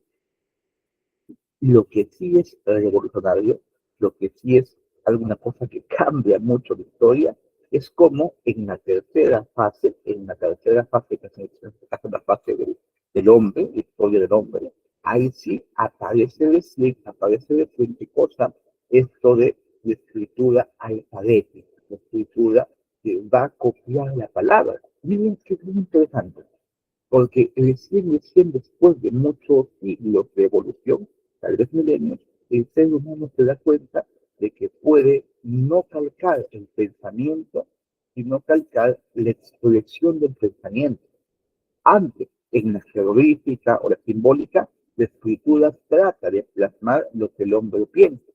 lo que sí es revolucionario, lo que sí es alguna cosa que cambia mucho la historia, es como en la tercera fase, que es en este caso la fase del hombre, la historia del hombre, ahí sí aparece decir qué cosa, esto de la escritura alfabética, la escritura que va a copiar la palabra. Miren que es muy interesante, porque recién después de muchos siglos de evolución, tal vez milenios, el ser humano se da cuenta de que puede no calcar el pensamiento, sino calcar la expresión del pensamiento. Antes, en la jeroglífica o la simbólica, la escritura trata de plasmar lo que el hombre piensa,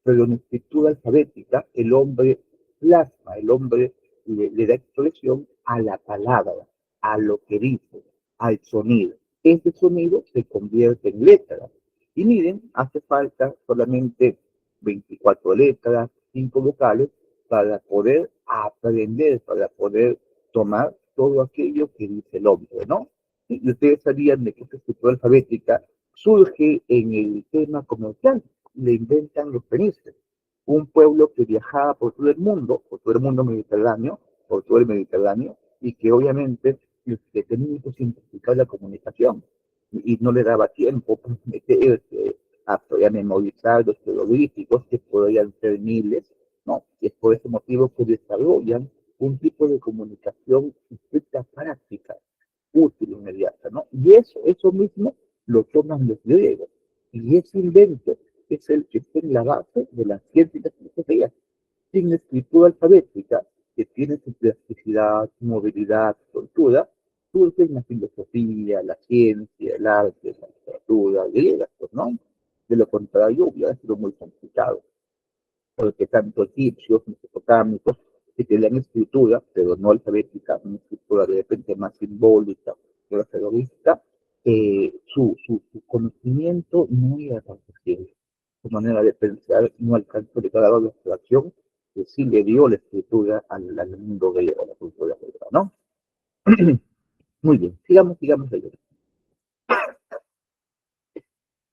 pero en la escritura alfabética el hombre plasma, el hombre le da expresión a la palabra, a lo que dice, al sonido. Ese sonido se convierte en letra. Y miren, hace falta solamente 24 letras, 5 vocales, para poder aprender, para poder tomar todo aquello que dice el hombre, ¿no? Y ustedes sabían de que esta escritura alfabética surge en el tema comercial, le inventan los fenicios, un pueblo que viajaba por todo el mundo mediterráneo, por todo el Mediterráneo, y que obviamente tenía que simplificar la comunicación, y no le daba tiempo para meterse a memorizar los jeroglíficos, que podrían ser miles, ¿no? Y es por ese motivo que desarrollan un tipo de comunicación estricta, práctica, útil, inmediata, ¿no? Y eso mismo lo toman los griegos. Y ese invento es el que está en la base de la ciencia y la filosofía. Sin la escritura alfabética, que tiene su plasticidad, su movilidad, su soltura, surge la filosofía, la ciencia, el arte, la literatura griega, pues, ¿no? De lo contrario, hubiera sido muy complicado. porque tanto egipcios, mesopotámicos, que tenían escritura, pero no alfabética, una escritura de repente más simbólica, pero jeroglífica, su conocimiento no era tan accesible. Su manera de pensar no alcanzó de cada la abstracción que sí le dio la escritura al mundo griego, a la cultura griega, ¿no? Muy bien, sigamos leyendo.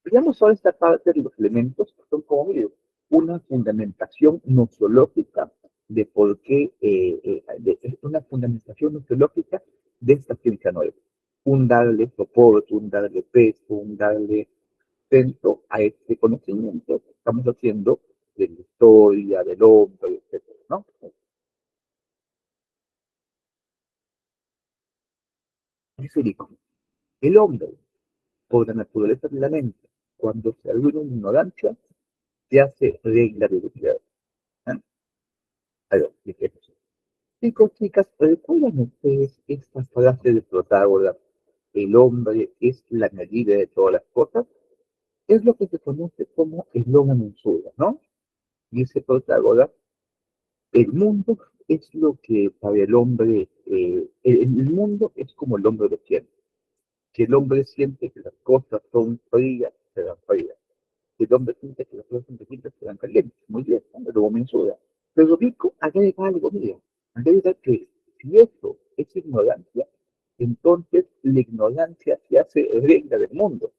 Veamos ahora esta parte de los elementos que son como medio una fundamentación nociológica de por qué, una fundamentación nociológica de esta ciencia nueva. Un darle soporte, un darle peso, un darle centro a este conocimiento que estamos haciendo de la historia, del hombre, etcétera, ¿no? Es único. El hombre, por la naturaleza de la mente, cuando se arruina una ignorancia, se hace regla de utilidad. ¿Eh? A ver, fíjense. Chicos, chicas, ¿recuerdan ustedes esta frase de Protágoras? El hombre es la medida de todas las cosas. Es lo que se conoce como el logos mensura, ¿no? Dice Protágoras, el mundo es lo que para el hombre, el mundo es como el hombre lo siente. Si el hombre siente que las cosas son frías, serán frías. Si el hombre siente que las cosas son calientes, serán calientes. Muy bien, ¿no? Luego mensura. Pero Vico agrega algo, mira, agrega que si eso es ignorancia, entonces la ignorancia se hace regla del mundo.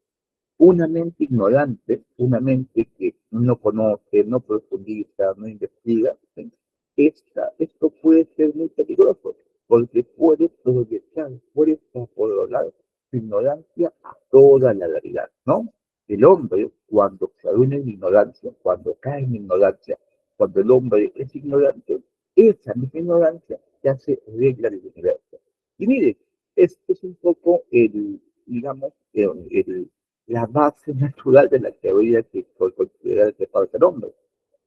Una mente ignorante, una mente que no conoce, no profundiza, no investiga, ¿sí? Esto puede ser muy peligroso, porque puede proyectar, puede extrapolar su ignorancia a toda la realidad, ¿no? El hombre, cuando se arruina en ignorancia, cuando cae en ignorancia, cuando el hombre es ignorante, esa misma ignorancia se hace regla del universo. Y mire, es un poco digamos, la base natural de la teoría que se considera que parte el hombre.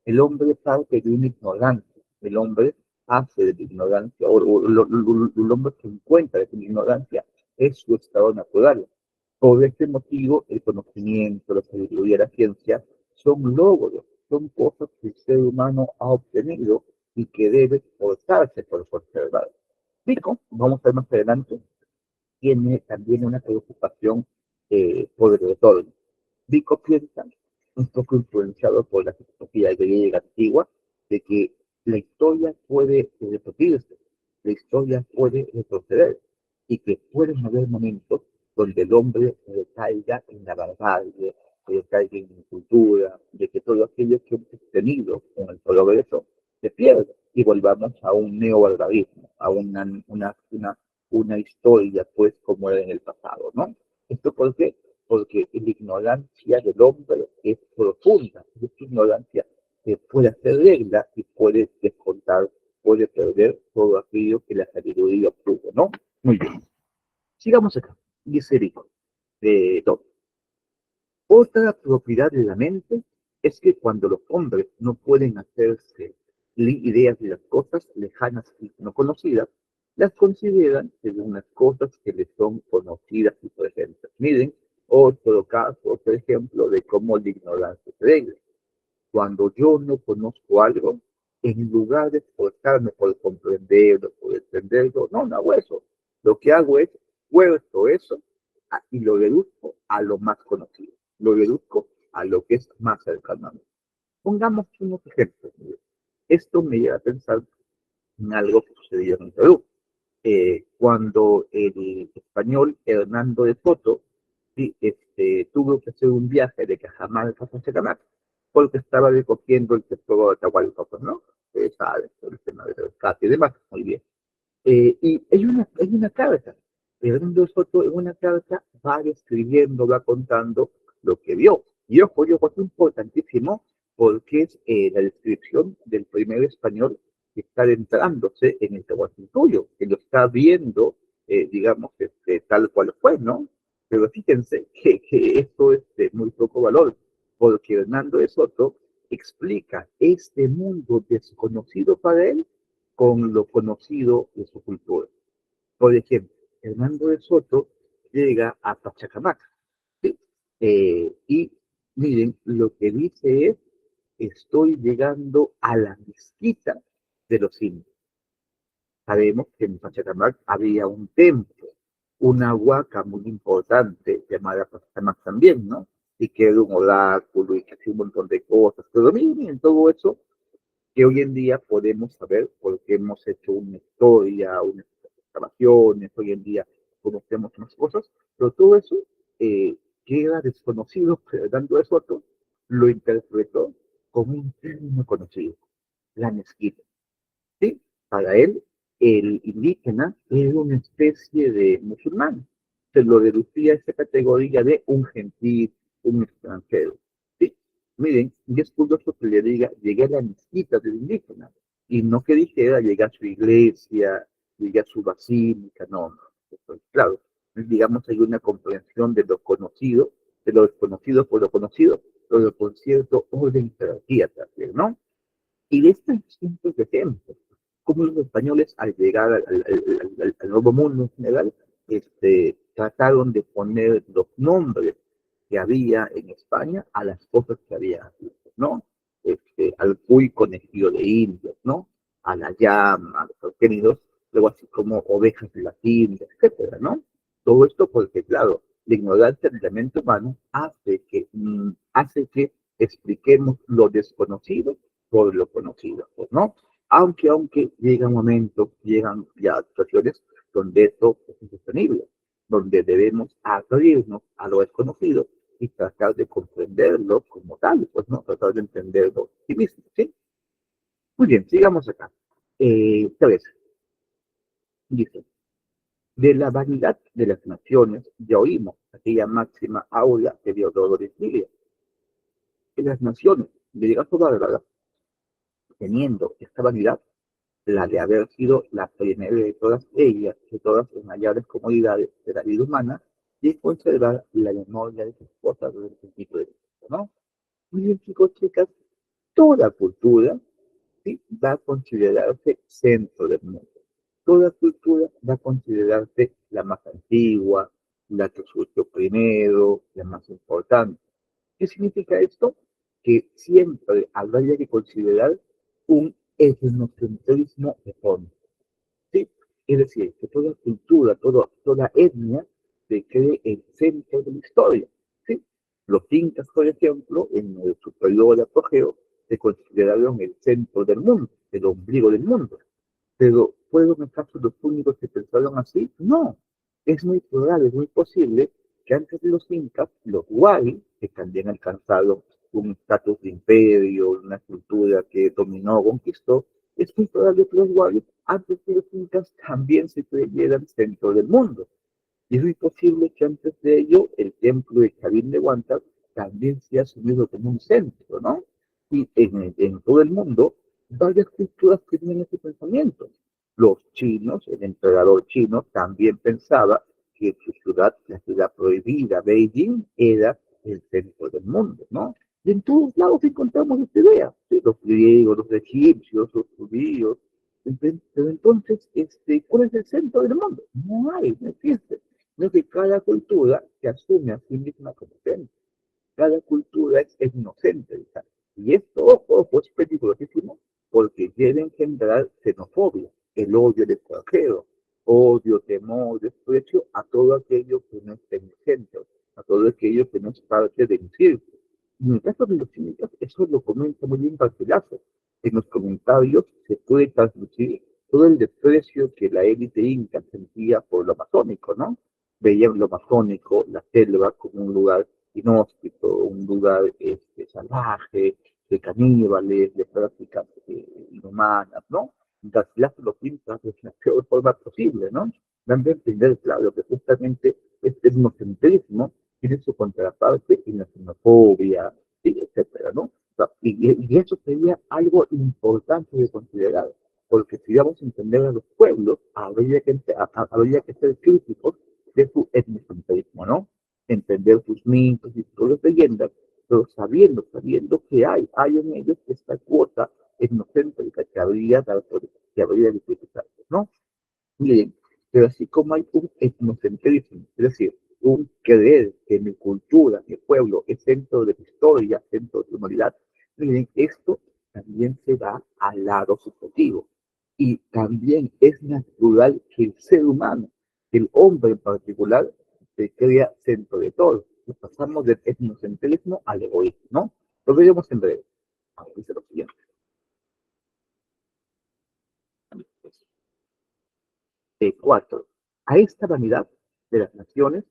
El hombre parte de una ignorancia, el hombre hace de la ignorancia, el hombre se encuentra de que la ignorancia es su estado natural. Por este motivo, el conocimiento, la sabiduría, la ciencia son logros, son cosas que el ser humano ha obtenido y que debe esforzarse por conservar. Pico, vamos a ver más adelante, tiene también una preocupación por el retorno. Vico piensa, un poco influenciado por la filosofía griega antigua, de que la historia puede repetirse, la historia puede retroceder, y que pueden haber momentos donde el hombre recaiga en la barbarie, recaiga en la cultura, de que todo aquello que hemos tenido con el progreso se pierde y volvamos a un neobarbarismo, a una historia pues como era en el pasado, ¿no? ¿Esto por qué? Porque la ignorancia del hombre es profunda, y esta ignorancia puede hacer regla y puede descontar, puede perder todo aquello que la sabiduría obtuvo, ¿no? Muy bien. Sigamos acá. Dice Rico, de todo. Otra propiedad de la mente es que cuando los hombres no pueden hacerse ideas de las cosas lejanas y no conocidas, las consideran según las cosas que les son conocidas y presentes. Miren, otro caso, otro ejemplo de cómo la ignorancia se regla. Cuando yo no conozco algo, en lugar de esforzarme por comprenderlo, por entenderlo, no hago eso. Lo que hago es fuerzo eso y lo reduzco a lo más conocido. Lo reduzco a lo que es más cercano a mí. Pongamos unos ejemplos. Esto me lleva a pensar en algo que sucedió en Perú. Cuando el español Hernando de Soto, sí, tuvo que hacer un viaje de Cajamarca a Pachacamac, porque estaba recogiendo el tesoro de Atahualpa, ¿no? ¿Sabes? El tema de rescate y demás, muy bien. Y hay una carta. Hernando de Soto en una carta va describiendo, va contando lo que vio. Y ojo, es importantísimo porque es la descripción del primer español que está adentrándose en el Tahuantinsuyo, que lo está viendo, digamos, tal cual fue, ¿no? Pero fíjense que esto es de muy poco valor, porque Hernando de Soto explica este mundo desconocido para él con lo conocido de su cultura. Por ejemplo, Hernando de Soto llega a Pachacamac, ¿sí? Y miren, lo que dice es estoy llegando a la mezquita de los indios. Sabemos que en Pachacamac había un templo, una huaca muy importante llamada Pachacamac también, ¿no? Y que era un oráculo y que hacía un montón de cosas. Pero miren, todo eso que hoy en día podemos saber porque hemos hecho una historia, unas excavaciones, hoy en día conocemos más cosas, pero todo eso que era desconocido, dando eso a todo, lo interpretó como un término conocido, la mezquita. ¿Sí? Para él, el indígena era una especie de musulmán. Se lo reducía a esa categoría de un gentil, un extranjero. ¿Sí? Miren, y es curioso que le diga, llegué a la mezquita del indígena, y no que dijera, llegué a su iglesia, llegué a su basílica, no, no. Entonces, claro, digamos, hay una comprensión de lo conocido, de lo desconocido por lo conocido, pero con cierto orden y jerarquía también, ¿no? Y de estos distintos ejemplos, como los españoles al llegar al Nuevo Mundo en general, trataron de poner los nombres que había en España a las cosas que había aquí, ¿no? Al cuy conejillo de indios, ¿no? A la llama, a los arquenidos, luego así como ovejas de la India, etcétera, ¿no? Todo esto porque, claro, la ignorancia del elemento humano hace que expliquemos lo desconocido por lo conocido, pues, ¿no? Aunque llega un momento, llegan ya situaciones donde esto es insostenible, donde debemos abrirnos a lo desconocido y tratar de comprenderlo como tal, pues, ¿no? Tratar de entenderlo sí mismo, ¿sí? Muy bien, sigamos acá. Tres, dice, de la vanidad de las naciones ya oímos aquella máxima aula de Diodoro de Siria, que las naciones, de llegar a bárbara, teniendo esta vanidad, la de haber sido la primera de todas ellas, de todas las mayores comodidades de la vida humana, y conservar la memoria de sus cosas desde el principio de vista, ¿no? Muy bien, chicos, chicas, toda cultura, ¿sí?, va a considerarse centro del mundo. Toda cultura va a considerarse la más antigua, la que surgió primero, la más importante. ¿Qué significa esto? Que siempre habría que considerar un etnocentrismo de fondo, ¿sí? Es decir, que toda cultura, toda etnia se cree el centro de la historia, ¿sí? Los incas, por ejemplo, en el superior apogeo, se consideraron el centro del mundo, el ombligo del mundo. Pero ¿fueron acaso los únicos que pensaron así? No. Es muy probable, es muy posible que antes de los incas, los huari, que también alcanzaron un estatus de imperio, una cultura que dominó, conquistó, es muy probable que los huari, antes de los incas, también se creyeran centro del mundo. Y es muy posible que antes de ello el templo de Chavín de Huántar también se ha asumido como un centro, ¿no? Y en todo el mundo, varias culturas tienen ese pensamiento. Los chinos, el emperador chino, también pensaba que su ciudad, la ciudad prohibida, Beijing, era el centro del mundo, ¿no? Y en todos lados encontramos esta idea, ¿sí? Los griegos, los egipcios, los judíos. Pero entonces, ¿cuál es el centro del mundo? No hay, no existe. No, que cada cultura se asume a sí misma como centro. Cada cultura es etnocéntrica. Y esto, ojo, es peligrosísimo porque quiere engendrar xenofobia, el odio del extranjero, odio, temor, desprecio a todo aquello que no es en el centro, a todo aquello que no es parte del círculo. En el caso de los cínicos, eso lo comenta muy bien Garcilaso. En los comentarios se puede transmitir todo el desprecio que la élite inca sentía por lo masónico, ¿no? Veían lo masónico, la selva, como un lugar inhóspito, un lugar salvaje, de caníbales, de prácticas inhumanas, ¿no? Garcilaso lo pinta de la peor forma posible, ¿no? Dando a entender, claro, que justamente este etnocentrismo tiene su contraparte en la xenofobia, ¿sí?, etcétera, ¿no? O sea, y eso sería algo importante de considerar, porque si vamos a entender a los pueblos, habría que ser críticos de su etnocentrismo, ¿no? Entender sus mitos y todas las leyendas, pero sabiendo que hay en ellos esta cuota etnocéntrica que habría de utilizar, ¿no? Miren, pero así como hay un etnocentrismo, es decir, un creer que mi cultura, mi pueblo es centro de mi historia, centro de mi humanidad, Miren, esto también se va al lado subjetivo. Y también es natural que el ser humano, el hombre en particular, se crea centro de todo. Pasamos del etnocentrismo al egoísmo, ¿no? Lo veremos en breve. Ahora dice lo siguiente. Cuatro. A esta vanidad de las naciones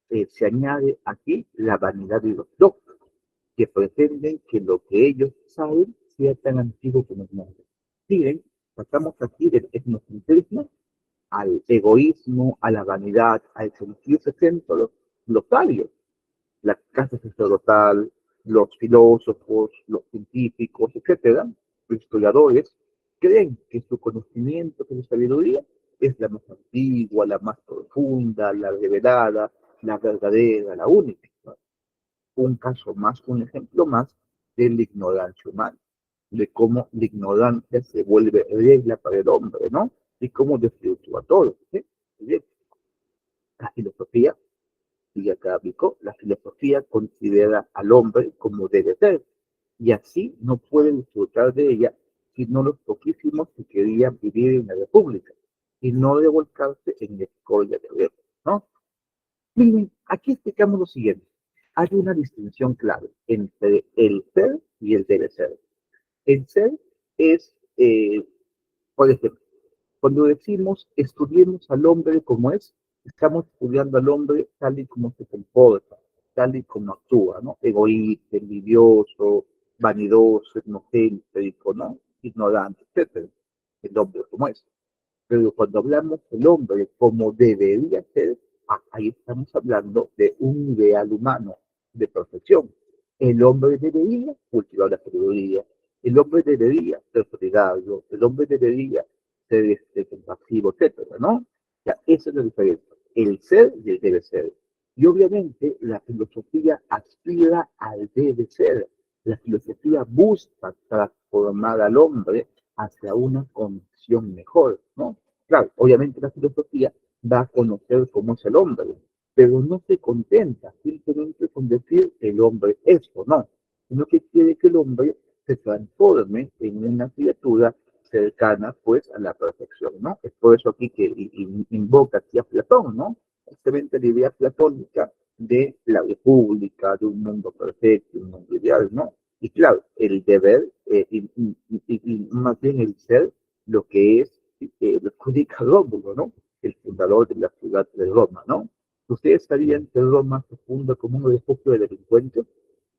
se añade aquí la vanidad de los locos, que pretenden que lo que ellos saben sea tan antiguo como el mundo. Miren, pasamos aquí del etnocentrismo al egoísmo, a la vanidad, al sentirse centro los sabios, la casa sacerdotal, los filósofos, los científicos, etcétera, los historiadores, creen que su conocimiento, que su sabiduría es la más antigua, la más profunda, la revelada, la verdadera, la única. Un caso más, un ejemplo más de la ignorancia humana, de cómo la ignorancia se vuelve regla para el hombre, ¿no? Y cómo desvirtúa todo. ¿Sí? La filosofía, y acá aplicó, la filosofía considera al hombre como debe ser, y así no puede disfrutar de ella sino los poquísimos que querían vivir en la república, y no de volcarse en la escoria de ver, ¿no? Miren, aquí explicamos lo siguiente. Hay una distinción clave entre el ser y el debe ser. El ser es, por ejemplo, cuando decimos estudiemos al hombre como es, estamos estudiando al hombre tal y como se comporta, tal y como actúa, ¿no? Egoísta, envidioso, vanidoso, egocéntrico, ¿no? Ignorante, etcétera. El hombre como es. Pero cuando hablamos del hombre como debería ser, ahí estamos hablando de un ideal humano de perfección. El hombre debería cultivar la sabiduría, el hombre debería ser solidario, el hombre debería ser compasivo, etcétera, ¿no? Ya, esa es la diferencia. El ser y el debe ser. Y obviamente la filosofía aspira al debe ser. La filosofía busca transformar al hombre hacia una condición mejor, ¿no? Claro, obviamente la filosofía va a conocer cómo es el hombre, pero no se contenta simplemente con decir el hombre es o no, sino que quiere que el hombre se transforme en una criatura cercana pues a la perfección, ¿no? Es por eso aquí que invoca aquí a Platón, ¿no? Justamente la idea platónica de la república, de un mundo perfecto, un mundo ideal, ¿no? Y claro, el deber y más bien el ser, lo que es, lo explica Rómulo, ¿no? El fundador de la ciudad de Roma, ¿no? ¿Ustedes sabían que Roma se funda como un refugio de delincuentes?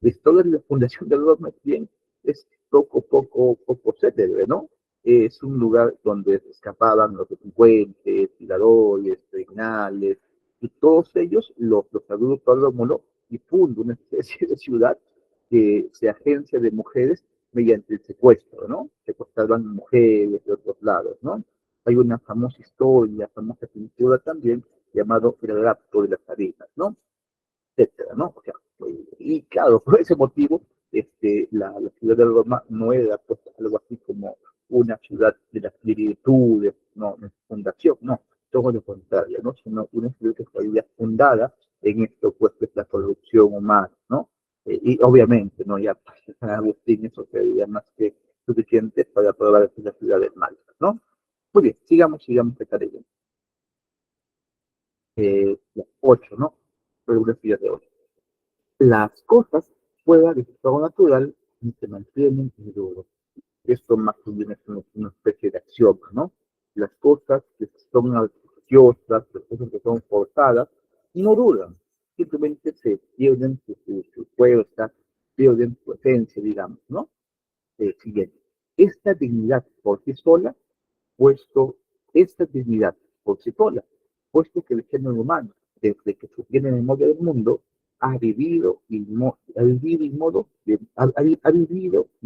La historia de la fundación de Roma bien, es poco célebre, ¿no? Es un lugar donde escapaban los delincuentes, tiradores, criminales, y todos ellos los agrupa Rómulo y funda una especie de ciudad que se agencia de mujeres mediante el secuestro, ¿no? Secuestraban mujeres de otros lados, ¿no? Hay una famosa historia, famosa pintura también, llamado El rapto de las arenas, ¿no? Etcétera, ¿no? O sea, y claro, por ese motivo, la ciudad de Roma no era pues, algo así como una ciudad de las virtudes, no, de fundación, no, todo lo contrario, ¿no? Sino una ciudad que fue fundada en esto, pues, que es la corrupción humana, ¿no? Y obviamente, ¿no? Ya San Agustín eso sería más que suficiente para probar que la ciudad es mala, ¿no? Muy bien, sigamos esta leyenda. Las 8, ¿no? Reglas de 8. Las cosas fuera de su estado natural se mantienen en duro. Esto más bien es una especie de axioma, ¿no? Las cosas que son artificiosas, las cosas que son forzadas, no duran. Simplemente se pierden su fuerza, pierden su esencia, digamos, ¿no? Siguiente. Esta dignidad por sí sola, puesto esta dignidad por sí sola, puesto que el género humano, desde que tiene memoria del mundo, ha vivido y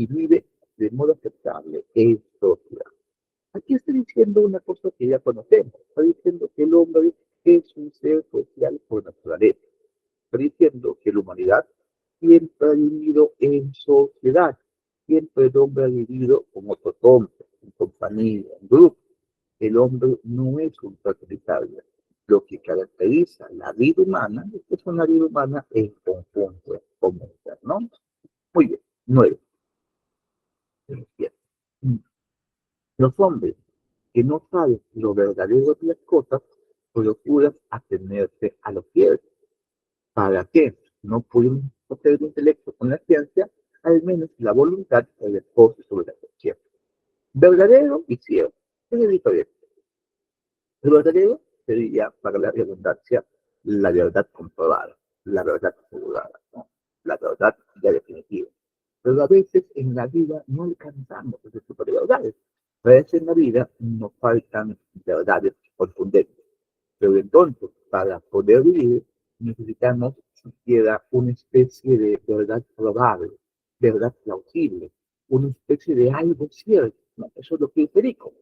vive de modo aceptable en sociedad. Aquí está diciendo una cosa que ya conocemos, está diciendo que el hombre es un ser social por naturaleza, está diciendo que la humanidad siempre ha vivido en sociedad, siempre el hombre ha vivido con otros hombres, en compañía, en grupo. El hombre no es un totalitario. Lo que caracteriza la vida humana es que es una vida humana en conjunto, en comunidad, ¿no? Muy bien. 9. Bien. Los hombres que no saben lo verdadero de las cosas procuran atenerse a lo cierto. ¿Para qué? No pueden poseer el intelecto con la ciencia, al menos la voluntad se repose sobre la cuestión. Verdadero y cierto. Es diferente. Lo verdadero sería, para la redundancia, la verdad comprobada, la verdad asegurada, ¿no? La verdad ya definitiva. Pero a veces en la vida no alcanzamos ese tipo de verdades. A veces en la vida nos faltan verdades contundentes. Pero entonces, para poder vivir, necesitamos siquiera una especie de verdad probable, verdad plausible, una especie de algo cierto, ¿no? Eso es lo que es perico.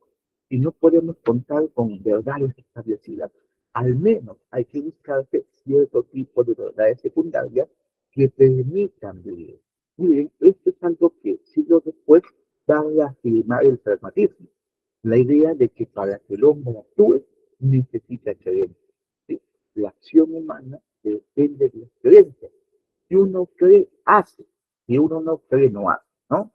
Si no podemos contar con verdades establecidas, al menos hay que buscarse cierto tipo de verdades secundarias que permitan vivir. Miren, esto es algo que siglos después va a afirmar el pragmatismo, la idea de que para que el hombre actúe necesita creencia. ¿Sí? La acción humana depende de las creencias. Si uno cree, hace. Si uno no cree, no hace, ¿no?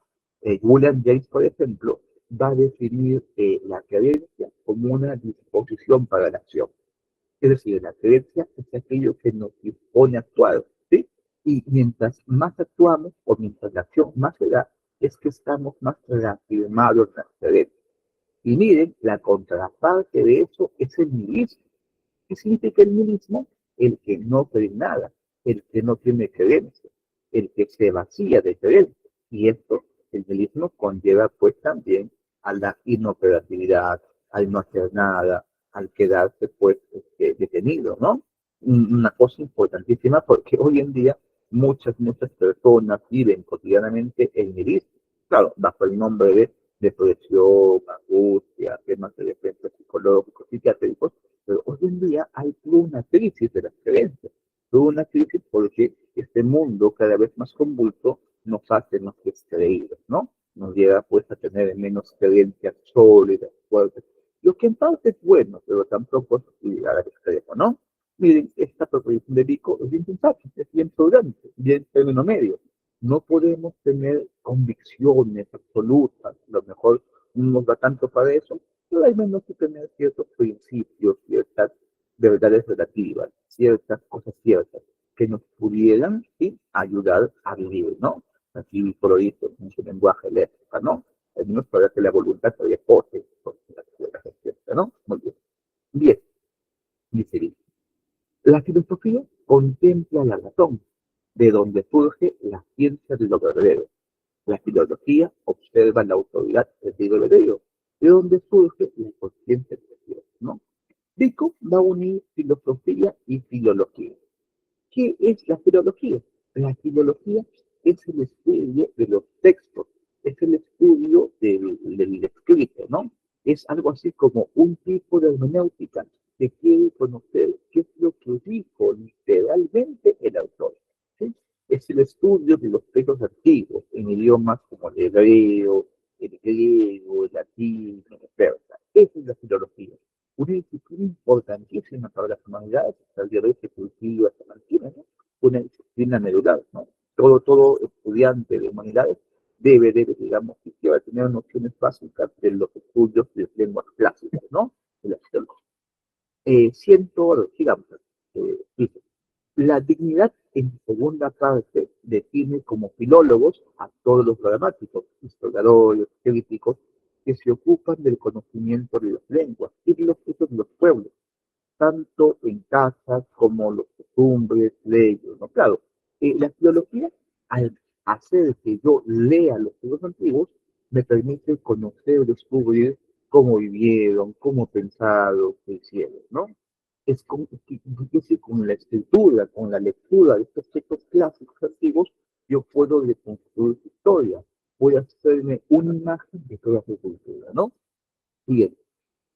William James, por ejemplo, va a definir la creencia como una disposición para la acción. Es decir, la creencia es aquello que nos dispone a actuar, ¿sí? Y mientras más actuamos o mientras la acción más se da, es que estamos más reafirmados en la creencia. Y miren, la contraparte de eso es el nihilismo. ¿Qué significa el nihilismo? El que no cree en nada, el que no tiene creencia, el que se vacía de creencia. Y esto, el nihilismo conlleva pues también a la inoperatividad, al no hacer nada, al quedarse pues detenido, ¿no? Una cosa importantísima porque hoy en día muchas personas viven cotidianamente el nihilismo. Claro, bajo el nombre de depresión, angustia, temas de defensa psicológicos, psiquiátricos, pero hoy en día hay toda una crisis de las creencias, toda una crisis porque este mundo cada vez más convulso nos hace más descreídos, ¿no? Nos lleva pues a tener menos creencias sólidas, fuertes, lo que en parte es bueno, pero tampoco es llegar al extremo, ¿no? Miren, esta proposición de Vico es bien pensada, es bien prudente, bien término medio. No podemos tener convicciones absolutas, a lo mejor no nos da tanto para eso, pero al menos que tener ciertos principios, ciertas verdades relativas, ciertas cosas ciertas que nos pudieran ¿sí? ayudar a vivir, ¿no? Así por hoy en su lenguaje léxico, ¿no? Al menos para que la voluntad se repose, ¿no? Muy bien. Bien, dice, la filosofía contempla la razón, de donde surge la ciencia de lo verdadero. La filología observa la autoridad del verdadero, de donde surge la conciencia de Dios, ¿no? Vico va a unir filosofía y filología. ¿Qué es la filología? La filología es el estudio de los textos, es el estudio del escrito, ¿no? Es algo así como un tipo de hermenéutica que quiere conocer qué es lo que dijo literalmente el autor. ¿Sí? Es el estudio de los textos antiguos en idiomas como el hebreo, el griego, el latín, el persa. Esa es la filología, una disciplina importantísima para las humanidades, hasta el día de hoy se cultiva, se mantiene, ¿no? Una disciplina medular, ¿no? Todo estudiante de humanidades digamos, siquiera tener nociones básicas de los estudios de lenguas clásicas, ¿no? De la filología. Sigamos, dice, la dignidad en segunda parte define como filólogos a todos los gramáticos, historiadores, críticos, que se ocupan del conocimiento de las lenguas y de los usos de los pueblos, tanto en casas como los costumbres, leyes, ¿no? Claro, la filología, al hacer que yo lea los libros antiguos, me permite conocer, descubrir cómo vivieron, cómo pensaron, qué hicieron, ¿no? Con la escritura, con la lectura de estos textos clásicos antiguos, yo puedo reconstruir su historia, voy a hacerme una imagen de toda su cultura, ¿no? Bien,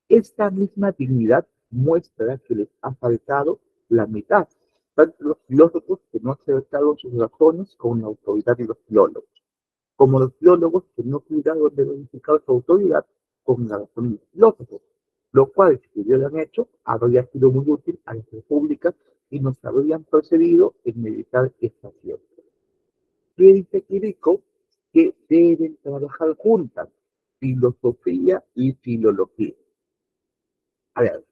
esta misma dignidad muestra que les ha faltado la mitad, tanto los filósofos que no acertaron sus razones con la autoridad de los filólogos, como los filólogos que no cuidaron de verificar su autoridad con la razón de los filósofos, lo cual, si hubieran hecho, habría sido muy útil a las repúblicas y nos habrían procedido en meditar esta ciencia. ¿Qué dice Quirico? que deben trabajar juntas, filosofía y filología. A ver,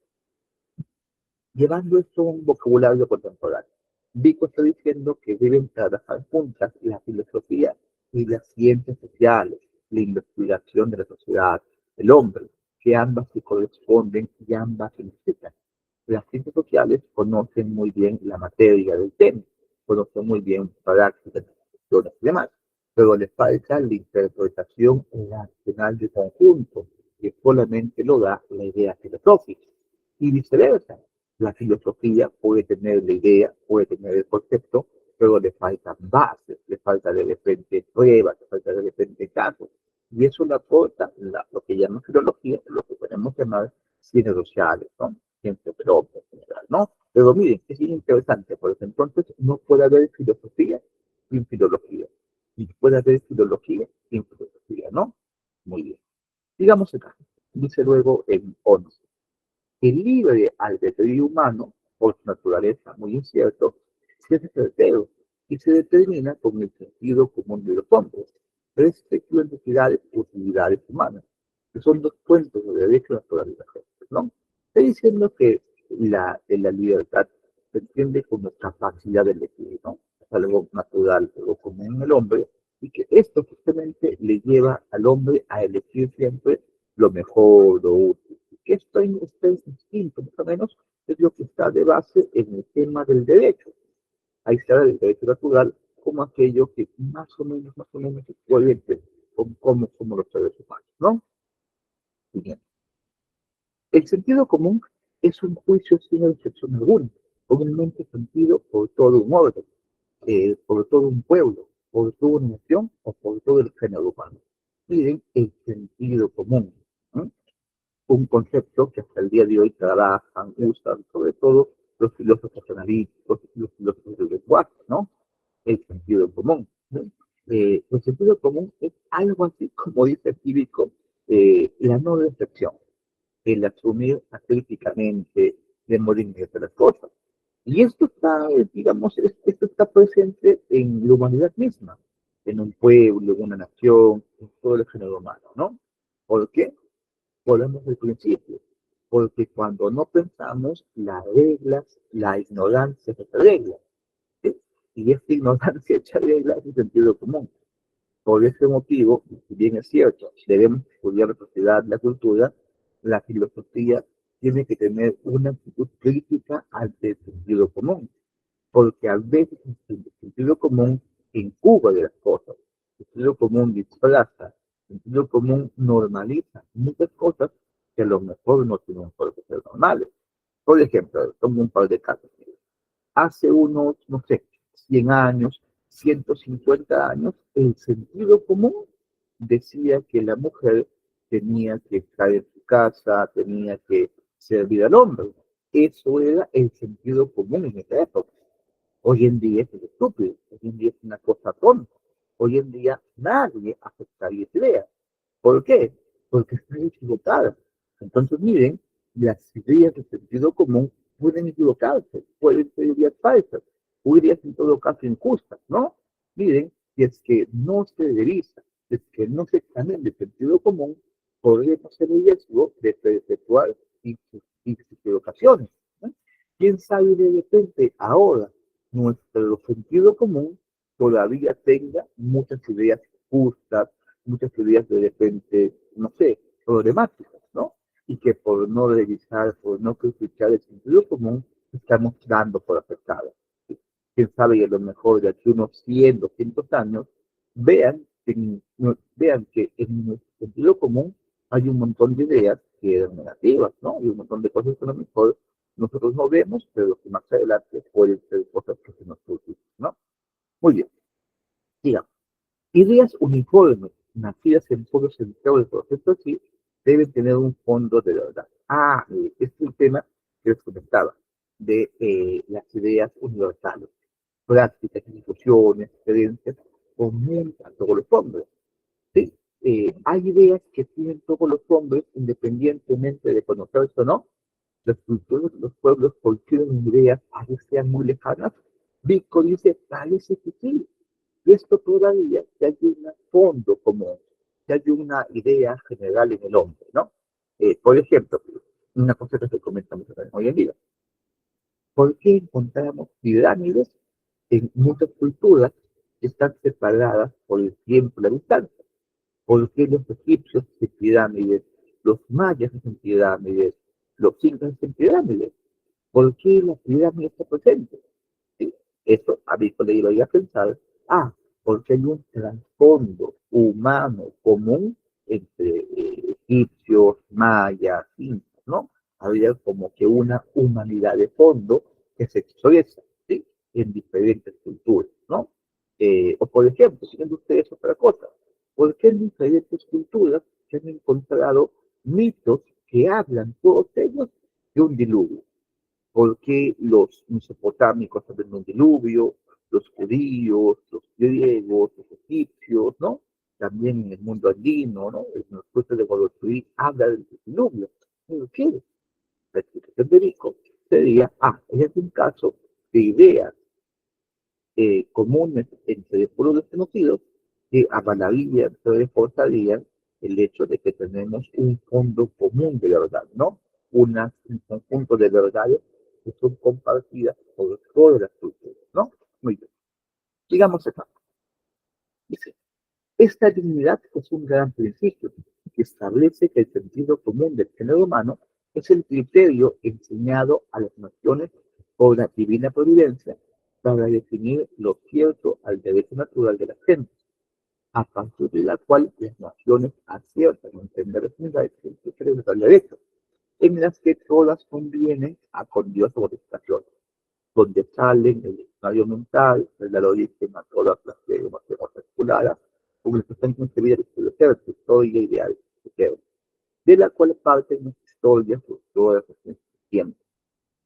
llevando esto a un vocabulario contemporáneo. Vico está diciendo que deben trabajar juntas la filosofía y las ciencias sociales, la investigación de la sociedad, el hombre, que ambas se corresponden y ambas se necesitan. Las ciencias sociales conocen muy bien la materia del tema, conocen muy bien prácticas, discusiones y demás, pero les falta la interpretación racional del conjunto, que solamente lo da la idea filosófica. Y viceversa, la filosofía puede tener la idea, puede tener el concepto, pero le faltan bases, le falta de repente pruebas, le falta de repente casos. Y eso le aporta lo que llaman filología, lo que podemos llamar ciencias sociales, ¿no? Ciencias del hombre en general, ¿no? Pero miren, es interesante, porque entonces no puede haber filosofía sin filología. Y puede haber filología sin filosofía, ¿no? Muy bien. Digamos acá, dice luego en 11. El libre albedrío humano, por su naturaleza muy incierto, se hace certero y se determina con el sentido común de los hombres, respecto a necesidades y utilidades humanas, que son dos fuentes de derecho natural de la gente, ¿no? Está diciendo que la libertad se entiende como capacidad de elegir, ¿no? Es algo natural, algo común en el hombre, y que esto justamente le lleva al hombre a elegir siempre lo mejor, lo útil. Que esto es distinto, más o menos, es lo que está de base en el tema del derecho. Ahí está el derecho natural como aquello que más o menos se puede entender como los seres humanos, ¿no? Bien. El sentido común es un juicio sin excepción alguna, comúnmente sentido por todo un orden, por todo un pueblo, por toda una nación o por todo el género humano. Miren el sentido común, ¿no? Un concepto que hasta el día de hoy trabajan, usan, sobre todo los filósofos analíticos, los filósofos del lenguaje, ¿no? El sentido común, ¿no? El sentido común es algo así como dice Cívico, la no reflexión, el asumir acríticamente de modo inmediato las cosas. Y esto está, digamos, esto está presente en la humanidad misma, en un pueblo, en una nación, en todo el género humano, ¿no? ¿Por qué? Volvemos al principio, porque cuando no pensamos, las reglas, la ignorancia se regla, ¿sí? Y esta ignorancia hecha regla es el sentido común. Por ese motivo, si bien es cierto, debemos estudiar la sociedad, la cultura, la filosofía tiene que tener una actitud crítica ante el sentido común, porque a veces el sentido común encubre las cosas, el sentido común disfraza, el sentido común normaliza muchas cosas que a lo mejor no tienen por qué ser normales. Por ejemplo, tomo un par de casos. Hace unos, no sé, 100 años, 150 años, el sentido común decía que la mujer tenía que estar en su casa, tenía que servir al hombre. Eso era el sentido común en esa época. Hoy en día es estúpido, hoy en día es una cosa tonta. Hoy en día nadie aceptaría esa idea. ¿Por qué? Porque está equivocada. Entonces, miren, las ideas de sentido común pueden equivocarse, pueden ser ideas falsas, o ideas en todo caso injustas, ¿no? Miren, si es que no se revisa, si es que no se examina el sentido común, podríamos ser el riesgo de perpetuar equivocaciones, ¿no? ¿Quién sabe de repente ahora nuestro sentido común todavía tenga muchas ideas justas, muchas ideas de repente, no sé, problemáticas, ¿no? Y que por no revisar, por no criticar el sentido común, estamos dando por aceptado. Quién sabe, y a lo mejor de aquí unos 100, 200 años, vean que en nuestro sentido común hay un montón de ideas que eran negativas, ¿no? Y un montón de cosas que a lo mejor nosotros no vemos, pero que más adelante pueden ser cosas que se nos producen, ¿no? Muy bien, digamos. Ideas uniformes, nacidas en pueblos centrados del proceso así, deben tener un fondo de verdad. Este es el tema que les comentaba, de las ideas universales, prácticas, instituciones, creencias, comunes a todos los hombres. ¿Sí? Hay ideas que tienen todos los hombres, independientemente de conocerse o no. Las culturas de los pueblos contienen ideas, a veces sean muy lejanas. Vico dice, parece que sí, Y esto todavía que hay un fondo común, que hay una idea general en el hombre, ¿no? Por ejemplo, una cosa que se comenta mucho también hoy en día, ¿por qué encontramos pirámides en muchas culturas que están separadas por el tiempo y la distancia? ¿Por qué los egipcios hacen pirámides, los mayas hacen pirámides, los incas hacen pirámides? ¿Por qué la pirámide está presente? Sí, eso a mí le iba a pensar, porque hay un trasfondo humano común entre egipcios, mayas, incas, ¿no? Había como que una humanidad de fondo que se expresa, ¿sí? En diferentes culturas, ¿no? O por ejemplo, siguiendo ustedes otra cosa, ¿por qué en diferentes culturas se han encontrado mitos que hablan todos ellos de un diluvio? ¿Por qué los mesopotámicos hablan de un diluvio, los judíos, los griegos, los egipcios, ¿no? También en el mundo andino, ¿no? En los frutos de Guadalquivir habla del diluvio. ¿Por qué? La explicación de Rico sería, es un caso de ideas comunes entre pueblos desconocidos que avalarían, se reforzarían el hecho de que tenemos un fondo común de verdad, ¿no? Un conjunto de verdades que son compartidas por todas las culturas, ¿no? Muy bien. Digamos acá. Dice, esta dignidad es un gran principio que establece que el sentido común del género humano es el criterio enseñado a las naciones por la divina providencia para definir lo cierto al derecho natural de la gente, a partir de la cual las naciones aciertan a entender las unidades científicas del derecho, en las que todas convienen a con Dios o prestación, donde salen el diccionario mental, el dar origen a todas las teorías articuladas, con las que están concebidas de historia ideal, de la cual parten las historias por todas las tiempos.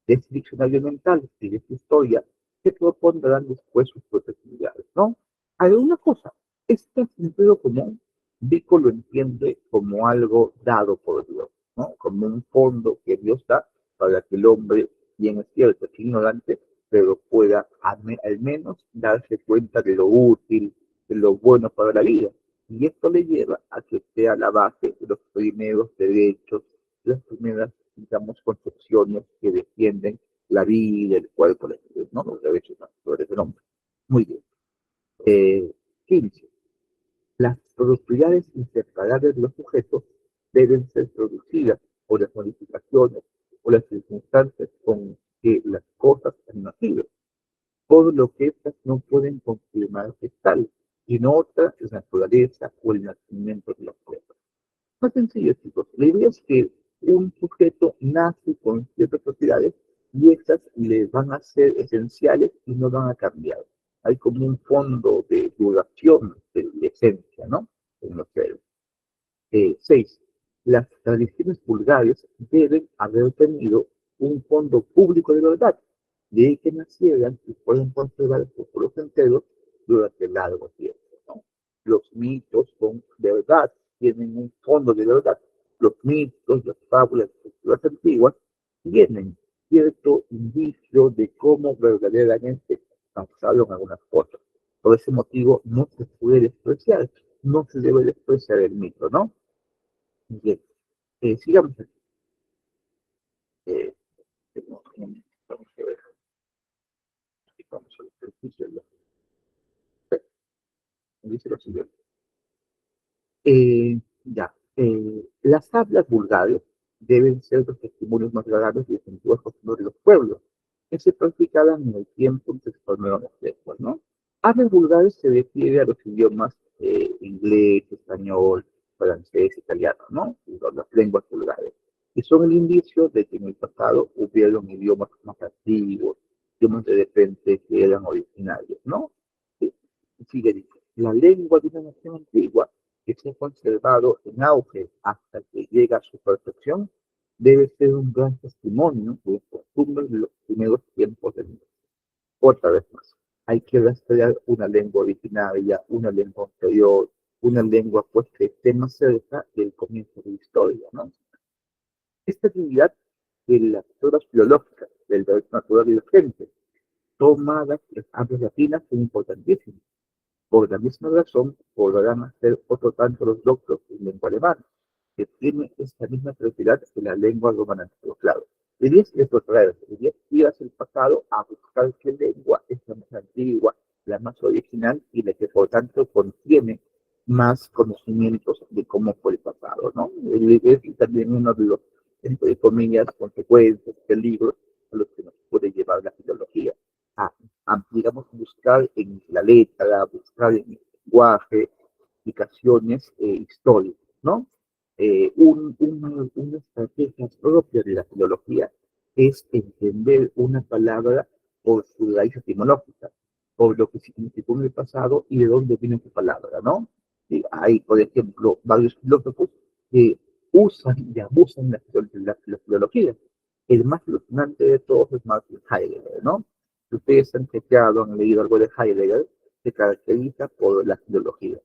De ese diccionario mental y de esa historia se propondrán después sus propias unidades, ¿no? Alguna cosa, este sentido común, Vico lo entiende como algo dado por Dios, ¿no? Como un fondo que Dios da para que el hombre, bien es cierto, es ignorante, pero pueda al menos darse cuenta de lo útil, de lo bueno para la vida. Y esto le lleva a que sea la base de los primeros derechos, las primeras, digamos, concepciones que defienden la vida, el cuerpo, ¿no? Los derechos naturales del hombre. Muy bien. 15. Las propiedades inseparables de los sujetos deben ser producidas por las modificaciones o las circunstancias con que las cosas han nacido, por lo que estas no pueden confirmarse tal, sino otra es la naturaleza o el nacimiento de las cosas. Más sencillo, chicos. La idea es que un sujeto nace con ciertas propiedades y estas le van a ser esenciales y no van a cambiar. Hay como un fondo de duración de esencia, ¿no? En los seres. 6. Las tradiciones vulgares deben haber tenido un fondo público de verdad, de ahí que nacieran y pueden conservar sus pueblos enteros durante largo tiempo, ¿no? Los mitos son verdad, tienen un fondo de verdad. Los mitos, las fábulas, las culturas antiguas tienen cierto indicio de cómo verdaderamente pasaron algunas cosas. Por ese motivo no se puede despreciar, no se debe despreciar el mito, ¿no? Bien, sigamos aquí. Eh, vamos a ver, vamos al ejercicio. Dice lo siguiente. Las hablas vulgares deben ser los testimonios más graves y definitivos de los pueblos, que se practicaban en el tiempo en que se formaron las lenguas, ¿no? Hablas vulgares se refiere a los idiomas inglés, español, francés, italiano, ¿no? Las lenguas vulgares. Y son el indicio de que en el pasado hubieron idiomas más antiguos, idiomas de repente que eran originarios, ¿no? Sí. Sigue diciendo, la lengua de una nación antigua que se ha conservado en auge hasta que llega a su perfección, debe ser un gran testimonio de las costumbres de los primeros tiempos del mundo. Otra vez más, hay que rastrear una lengua originaria, una lengua anterior, una lengua pues que esté más cerca del comienzo de la historia, ¿no? Esta actividad de las pruebas biológicas del derecho natural y urgente, tomadas las hablas latinas, son importantísimas. Por la misma razón, podrán hacer otro tanto los doctos en lengua alemana, que tiene esta misma propiedad que la lengua romana. Pero claro, dirías que es lo contrario, dirías que ibas el pasado a buscar qué lengua es la más antigua, la más original y la que por tanto contiene más conocimientos de cómo fue el pasado, ¿no? Es también uno de los, entre comillas, consecuencias, peligros a los que nos puede llevar la filología. A, digamos, buscar en la letra, buscar en el lenguaje, explicaciones históricas, ¿no? Una estrategia propia de la filología es entender una palabra por su raíz etimológica, por lo que significó en el pasado y de dónde viene esa palabra, ¿no? Y hay, por ejemplo, varios filósofos que usan y abusan la filología. El más alucinante de todos es Martin Heidegger, ¿no? Si ustedes han chequeado, han leído algo de Heidegger, se caracteriza por la filología,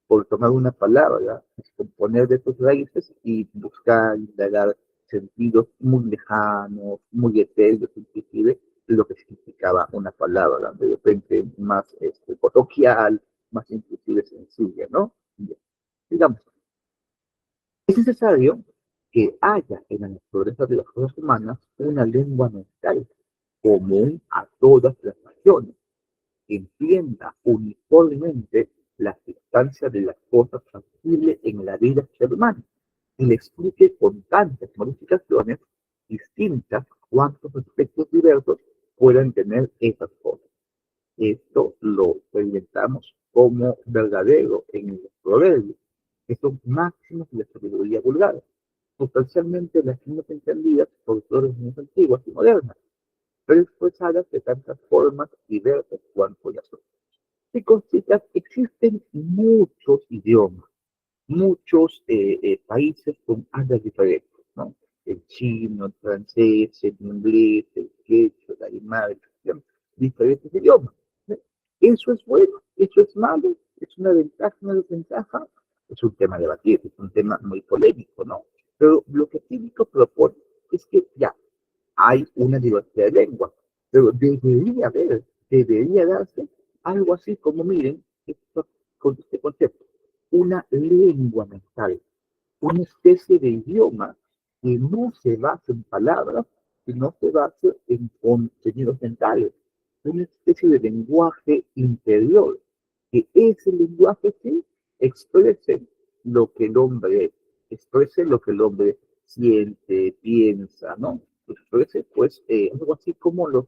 por tomar una palabra, componer de sus raíces y buscar, indagar sentidos muy lejanos, muy etéreos, inclusive, de lo que significaba una palabra, de repente más coloquial, más inclusive sencilla, ¿no? Bien. Digamos, es necesario que haya en la naturaleza de las cosas humanas una lengua mental común a todas las naciones, que entienda uniformemente la sustancia de las cosas tangibles en la vida del ser humano y le explique con tantas modificaciones distintas cuántos aspectos diversos puedan tener esas cosas. Esto lo experimentamos como verdadero en los proverbios, que son máximos de la sabiduría vulgar, sustancialmente las mismas entendidas por todas las niñas antiguas y modernas, pero expresadas de tantas formas diversas cuanto las otras. Chicos, chicas, existen muchos idiomas, muchos países con hablas diferentes, ¿no? El chino, el francés, el inglés, el quechua, el alemán, diferentes idiomas. ¿No? Eso es bueno, eso es malo, es una ventaja, una desventaja. Es un tema debatido, es un tema muy polémico, ¿no? Pero lo que Químico propone es que ya hay una diversidad de lenguas, pero debería darse algo así como, miren, con este concepto, una lengua mental, una especie de idioma que no se basa en palabras, sino se basa en contenidos mentales, una especie de lenguaje interior, que ese lenguaje sí exprese lo que el hombre es, exprese lo que el hombre siente, piensa, ¿no? Exprese, pues, algo así como los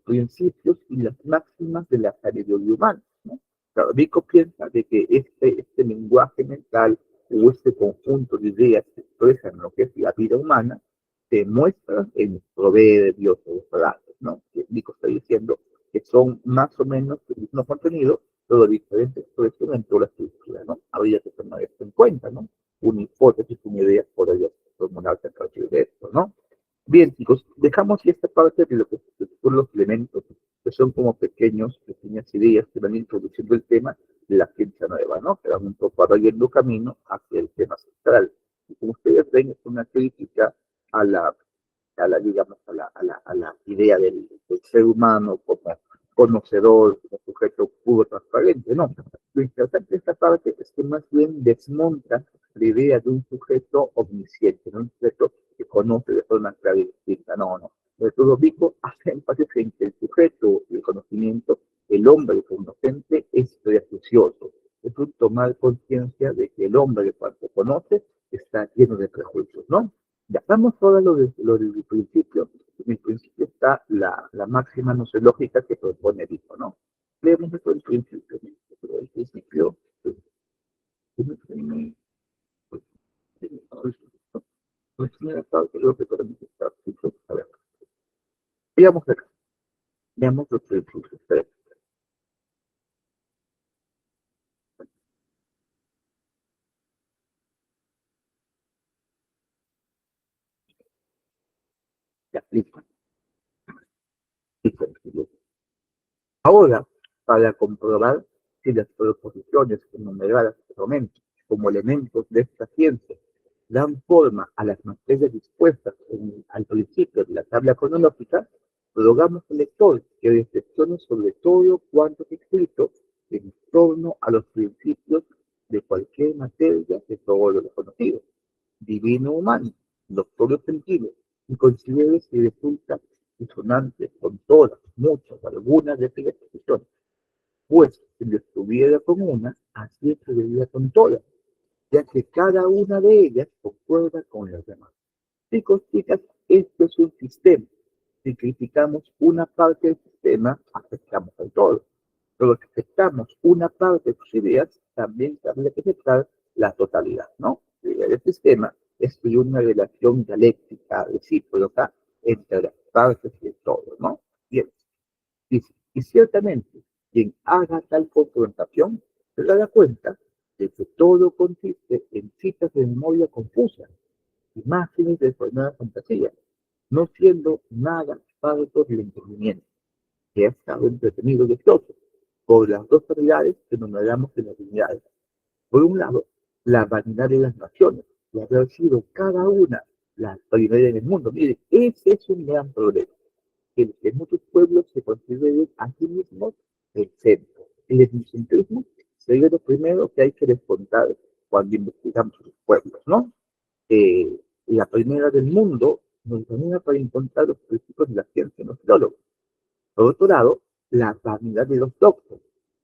principios y las máximas de la sabiduría humana, ¿no? Claro, Vico piensa de que este lenguaje mental o este conjunto de ideas que expresan lo que es la vida humana se muestran en proverbios o frases, ¿no? Que Vico está diciendo que son más o menos el mismo contenido, pero diferentes expresiones en toda la estructura, ¿no? Habría que tomar esto en cuenta, ¿no? Una hipótesis, una idea podría formularse a partir de esto, ¿no? Bien, chicos, dejamos esta parte de lo que son los elementos, que son como pequeñas ideas que van introduciendo el tema de la ciencia nueva, ¿no? Que van un poco abriendo camino hacia el tema central. Y como ustedes ven, es una crítica a digamos, a la idea del ser humano como conocedor, como sujeto puro, transparente, no. Lo interesante de esta parte es que más bien desmonta la idea de un sujeto omnisciente, ¿no? Un sujeto que conoce de forma clara y distinta, no. El todo Vico hace énfasis en que el sujeto y el conocimiento, el hombre conocente, es prejuicioso. Es un tomar conciencia de que el hombre, cuando conoce, está lleno de prejuicios, ¿no? Ya vamos ahora lo del principio. En el principio está la máxima nosológica que propone Vico, ¿no? Leemos esto del principio. El principio, pues, primera parte, lo que podemos estar. A ver, veamos acá. Veamos lo que el principio. Ya, listo. Listo. Ahora, para comprobar si las proposiciones enumeradas anteriormente como elementos de esta ciencia dan forma a las materias dispuestas al principio de la tabla cronológica, rogamos al lector que reflexione sobre todo cuanto es escrito en torno a los principios de cualquier materia de todo lo conocido, divino o humano, notorio sentido, y considere si resulta disonante con todas, muchas, algunas de estas expresiones, pues si lo estuviera con una, así estuviera con todas, ya que cada una de ellas concuerda con las demás. Chicos, chicas, esto es un sistema. Si criticamos una parte del sistema, afectamos al todo. Pero si aceptamos una parte de sus ideas, también habría que aceptar la totalidad, ¿no? El sistema es una relación dialéctica, recíproca, entre las partes y el todo, ¿no? Bien, y ciertamente, quien haga tal confrontación se dará cuenta de que todo consiste en citas de memoria confusas, imágenes de formada fantasía, no siendo nada parto del entendimiento, que ha estado entretenido y exitoso, por las dos realidades que nombramos en las divinidades. Por un lado, la vanidad de las naciones, de haber sido cada una la primera en el mundo. Mire, ese es un gran problema, que muchos pueblos se consideren a sí mismos el centro. El etnocentrismo sería lo primero que hay que descontar cuando investigamos los pueblos, ¿no? La primera del mundo nos examina para encontrar los principios de la ciencia en los filólogos. Por otro lado, la vanidad de los doctos,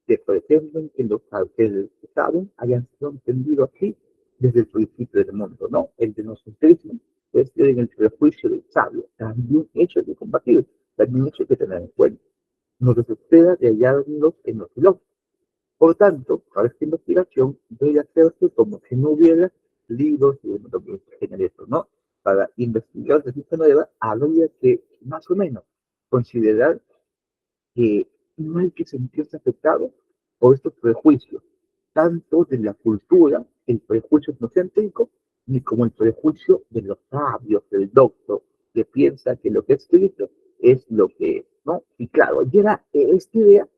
que pretenden que los que saben hayan sido entendidos así desde el principio del mundo, ¿no? El denocentrismo es en el prejuicio del sabio, también hecho de combatir, también hecho de tener en cuenta. Nos desespera de hallarlos en los filósofos. Por tanto, para esta investigación debe hacerse como si no hubiera libros y en esto, ¿no? Para investigar de esta manera, habría que, más o menos, considerar que no hay que sentirse afectado por estos prejuicios, tanto de la cultura, el prejuicio etnocéntrico, ni como el prejuicio de los sabios, del doctor, que piensa que lo que es escrito es lo que es, ¿no? Y claro, llega esta idea,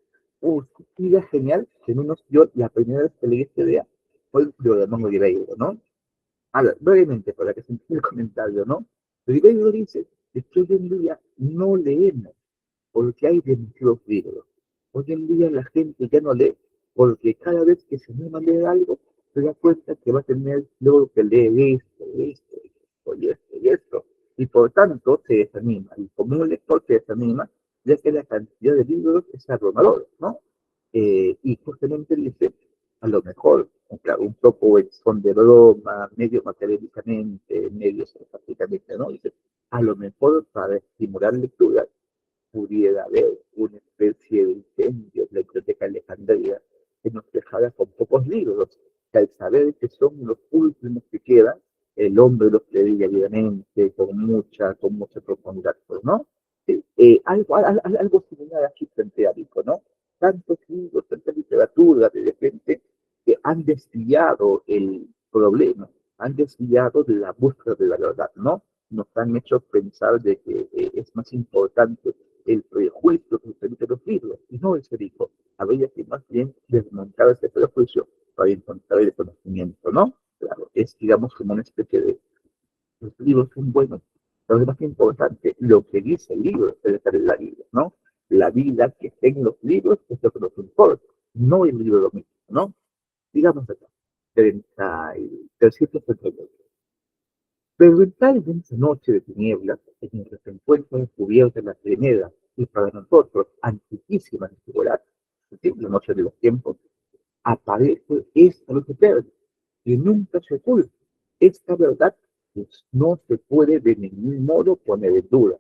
qué idea genial, que no nos dio la primera vez que leí esta idea, fue el de Ribeiro, ¿no? Ahora, brevemente, para que se entienda el comentario, ¿no? Ribeiro dice que hoy en día no leemos porque hay demasiados libros. Hoy en día la gente ya no lee, porque cada vez que se anima a leer algo, se da cuenta que va a tener luego que leer esto. Y por tanto se desanima. Y como un lector se desanima, ya que la cantidad de libros es abrumadora, ¿no? Y justamente dice, a lo mejor, claro, un poco en son de broma, medio materialísticamente, medio sarcásticamente, ¿no? Dice, a lo mejor para estimular lectura pudiera haber una especie de incendio en la biblioteca de Alejandría que nos dejara con pocos libros, que al saber que son los últimos que quedan, el hombre los leería libremente, con mucha profundidad, pues, ¿no? Algo similar aquí frente a Rico, ¿no? Tantos libros, tanta literatura, de repente, que han desviado el problema, han desviado de la búsqueda de la verdad, ¿no? Nos han hecho pensar de que es más importante el prejuicio que permite los libros, y no el dijo, habría que más bien desmontar ese prejuicio para encontrar el conocimiento, ¿no? Claro, es, digamos, como una especie de, los libros son buenos, pero es más importante lo que dice el libro, es la vida, ¿no? La vida que está en los libros es lo que nos importa, no el libro lo mismo, ¿no? Digamos acá, 338. Pero en tal densa noche de tinieblas, en el que se encuentra descubierta la primera y para nosotros antiquísima antigüedad, es decir, la noche de los tiempos, aparece esta luz eterna que nunca se oculta. Esta verdad pues, no se puede de ningún modo poner en duda,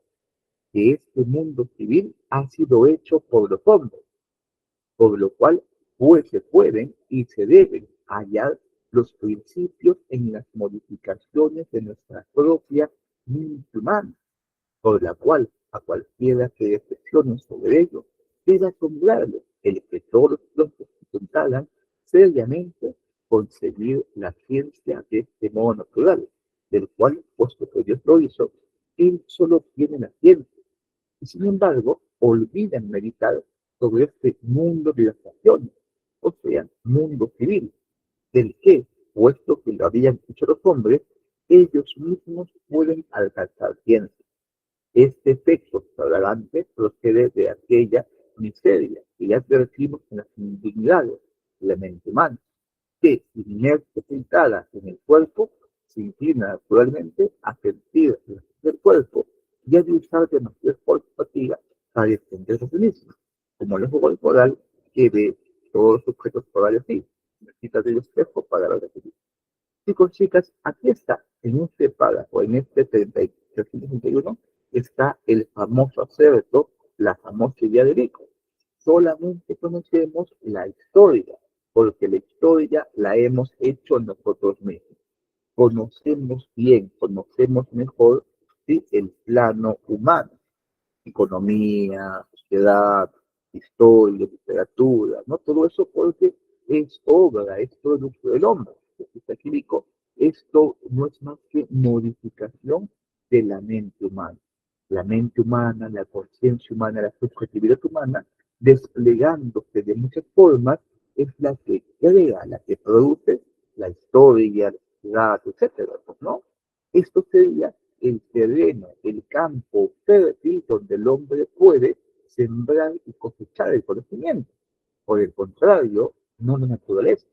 que este mundo civil ha sido hecho por los hombres, por lo cual pues se pueden y se deben hallar los principios en las modificaciones de nuestra propia mente humana, por la cual a cualquiera que reflexione sobre ello debe asombrarle el que todos los que se intentaran seriamente conseguir la ciencia de este modo natural, del cual, puesto que Dios lo hizo, él solo tiene la ciencia y sin embargo olvidan meditar sobre este mundo de las naciones, o sea, mundo civil, del que, puesto que lo habían hecho los hombres, ellos mismos pueden alcanzar ciencia. Este efecto extravagante procede de aquella miseria que ya advertimos en las indignidades, la mente humana, que inerte sentada en el cuerpo se inclina naturalmente a sentir el cuerpo y a usar demasiado esfuerzo y fatiga para defenderse a sí mismo, como el ojo corporal que ve todos los objetos corporales así, necesita del espejo para ver a sí. Chicos, chicas, aquí está, en este párrafo, en este 361, está el famoso acerto, la famosa idea de Vico. Solamente conocemos la historia, porque la historia la hemos hecho nosotros mismos. Conocemos bien, conocemos mejor, ¿sí?, el plano humano, economía, sociedad, historia, literatura, ¿no? Todo eso porque es obra, es producto del hombre. Está químico, esto no es más que modificación de la mente humana. La mente humana, la conciencia humana, la subjetividad humana, desplegándose de muchas formas, es la que crea, la que produce la historia, la sociedad, etcétera, ¿no? Esto sería el terreno, el campo fértil donde el hombre puede sembrar y cosechar el conocimiento. Por el contrario, no la naturaleza,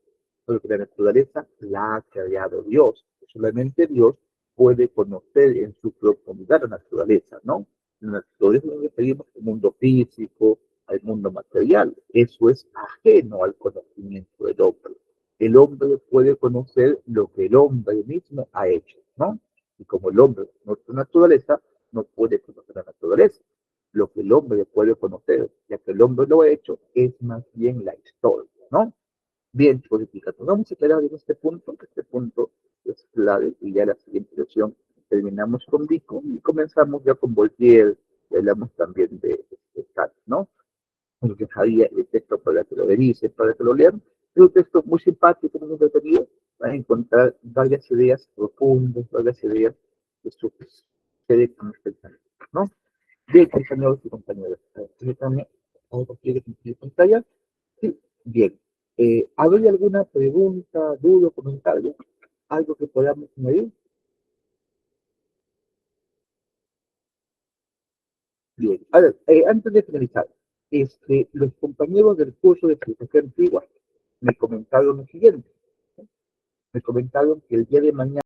porque la naturaleza la ha creado Dios. Solamente Dios puede conocer en su profundidad la naturaleza, ¿no? La naturaleza nos referimos al mundo físico, al mundo material. Eso es ajeno al conocimiento del hombre. El hombre puede conocer lo que el hombre mismo ha hecho, ¿no? Y como el hombre no es naturaleza, no puede conocer la naturaleza. Lo que el hombre puede conocer, ya que el hombre lo ha hecho, es más bien la historia, ¿no? Bien, codificado. Vamos a quedar en este punto, que este punto es clave, y ya la siguiente lección terminamos con Vico y comenzamos ya con Voltaire, y hablamos también de Kant, ¿no? Os dejaría el texto para que lo revisen, para que lo lean. Es un texto muy simpático, muy entretenido. Van a encontrar varias ideas profundas, varias ideas de su pensamiento, ¿no? Bien, compañeros y compañeras. Permítanme, ¿algo quiere compartir pantalla? Sí, bien. ¿Habría alguna pregunta, duda, comentario? ¿Algo que podamos añadir? Bien. A ver, antes de finalizar, los compañeros del curso de filosofía antigua me comentaron lo siguiente. Me comentaron que el día de mañana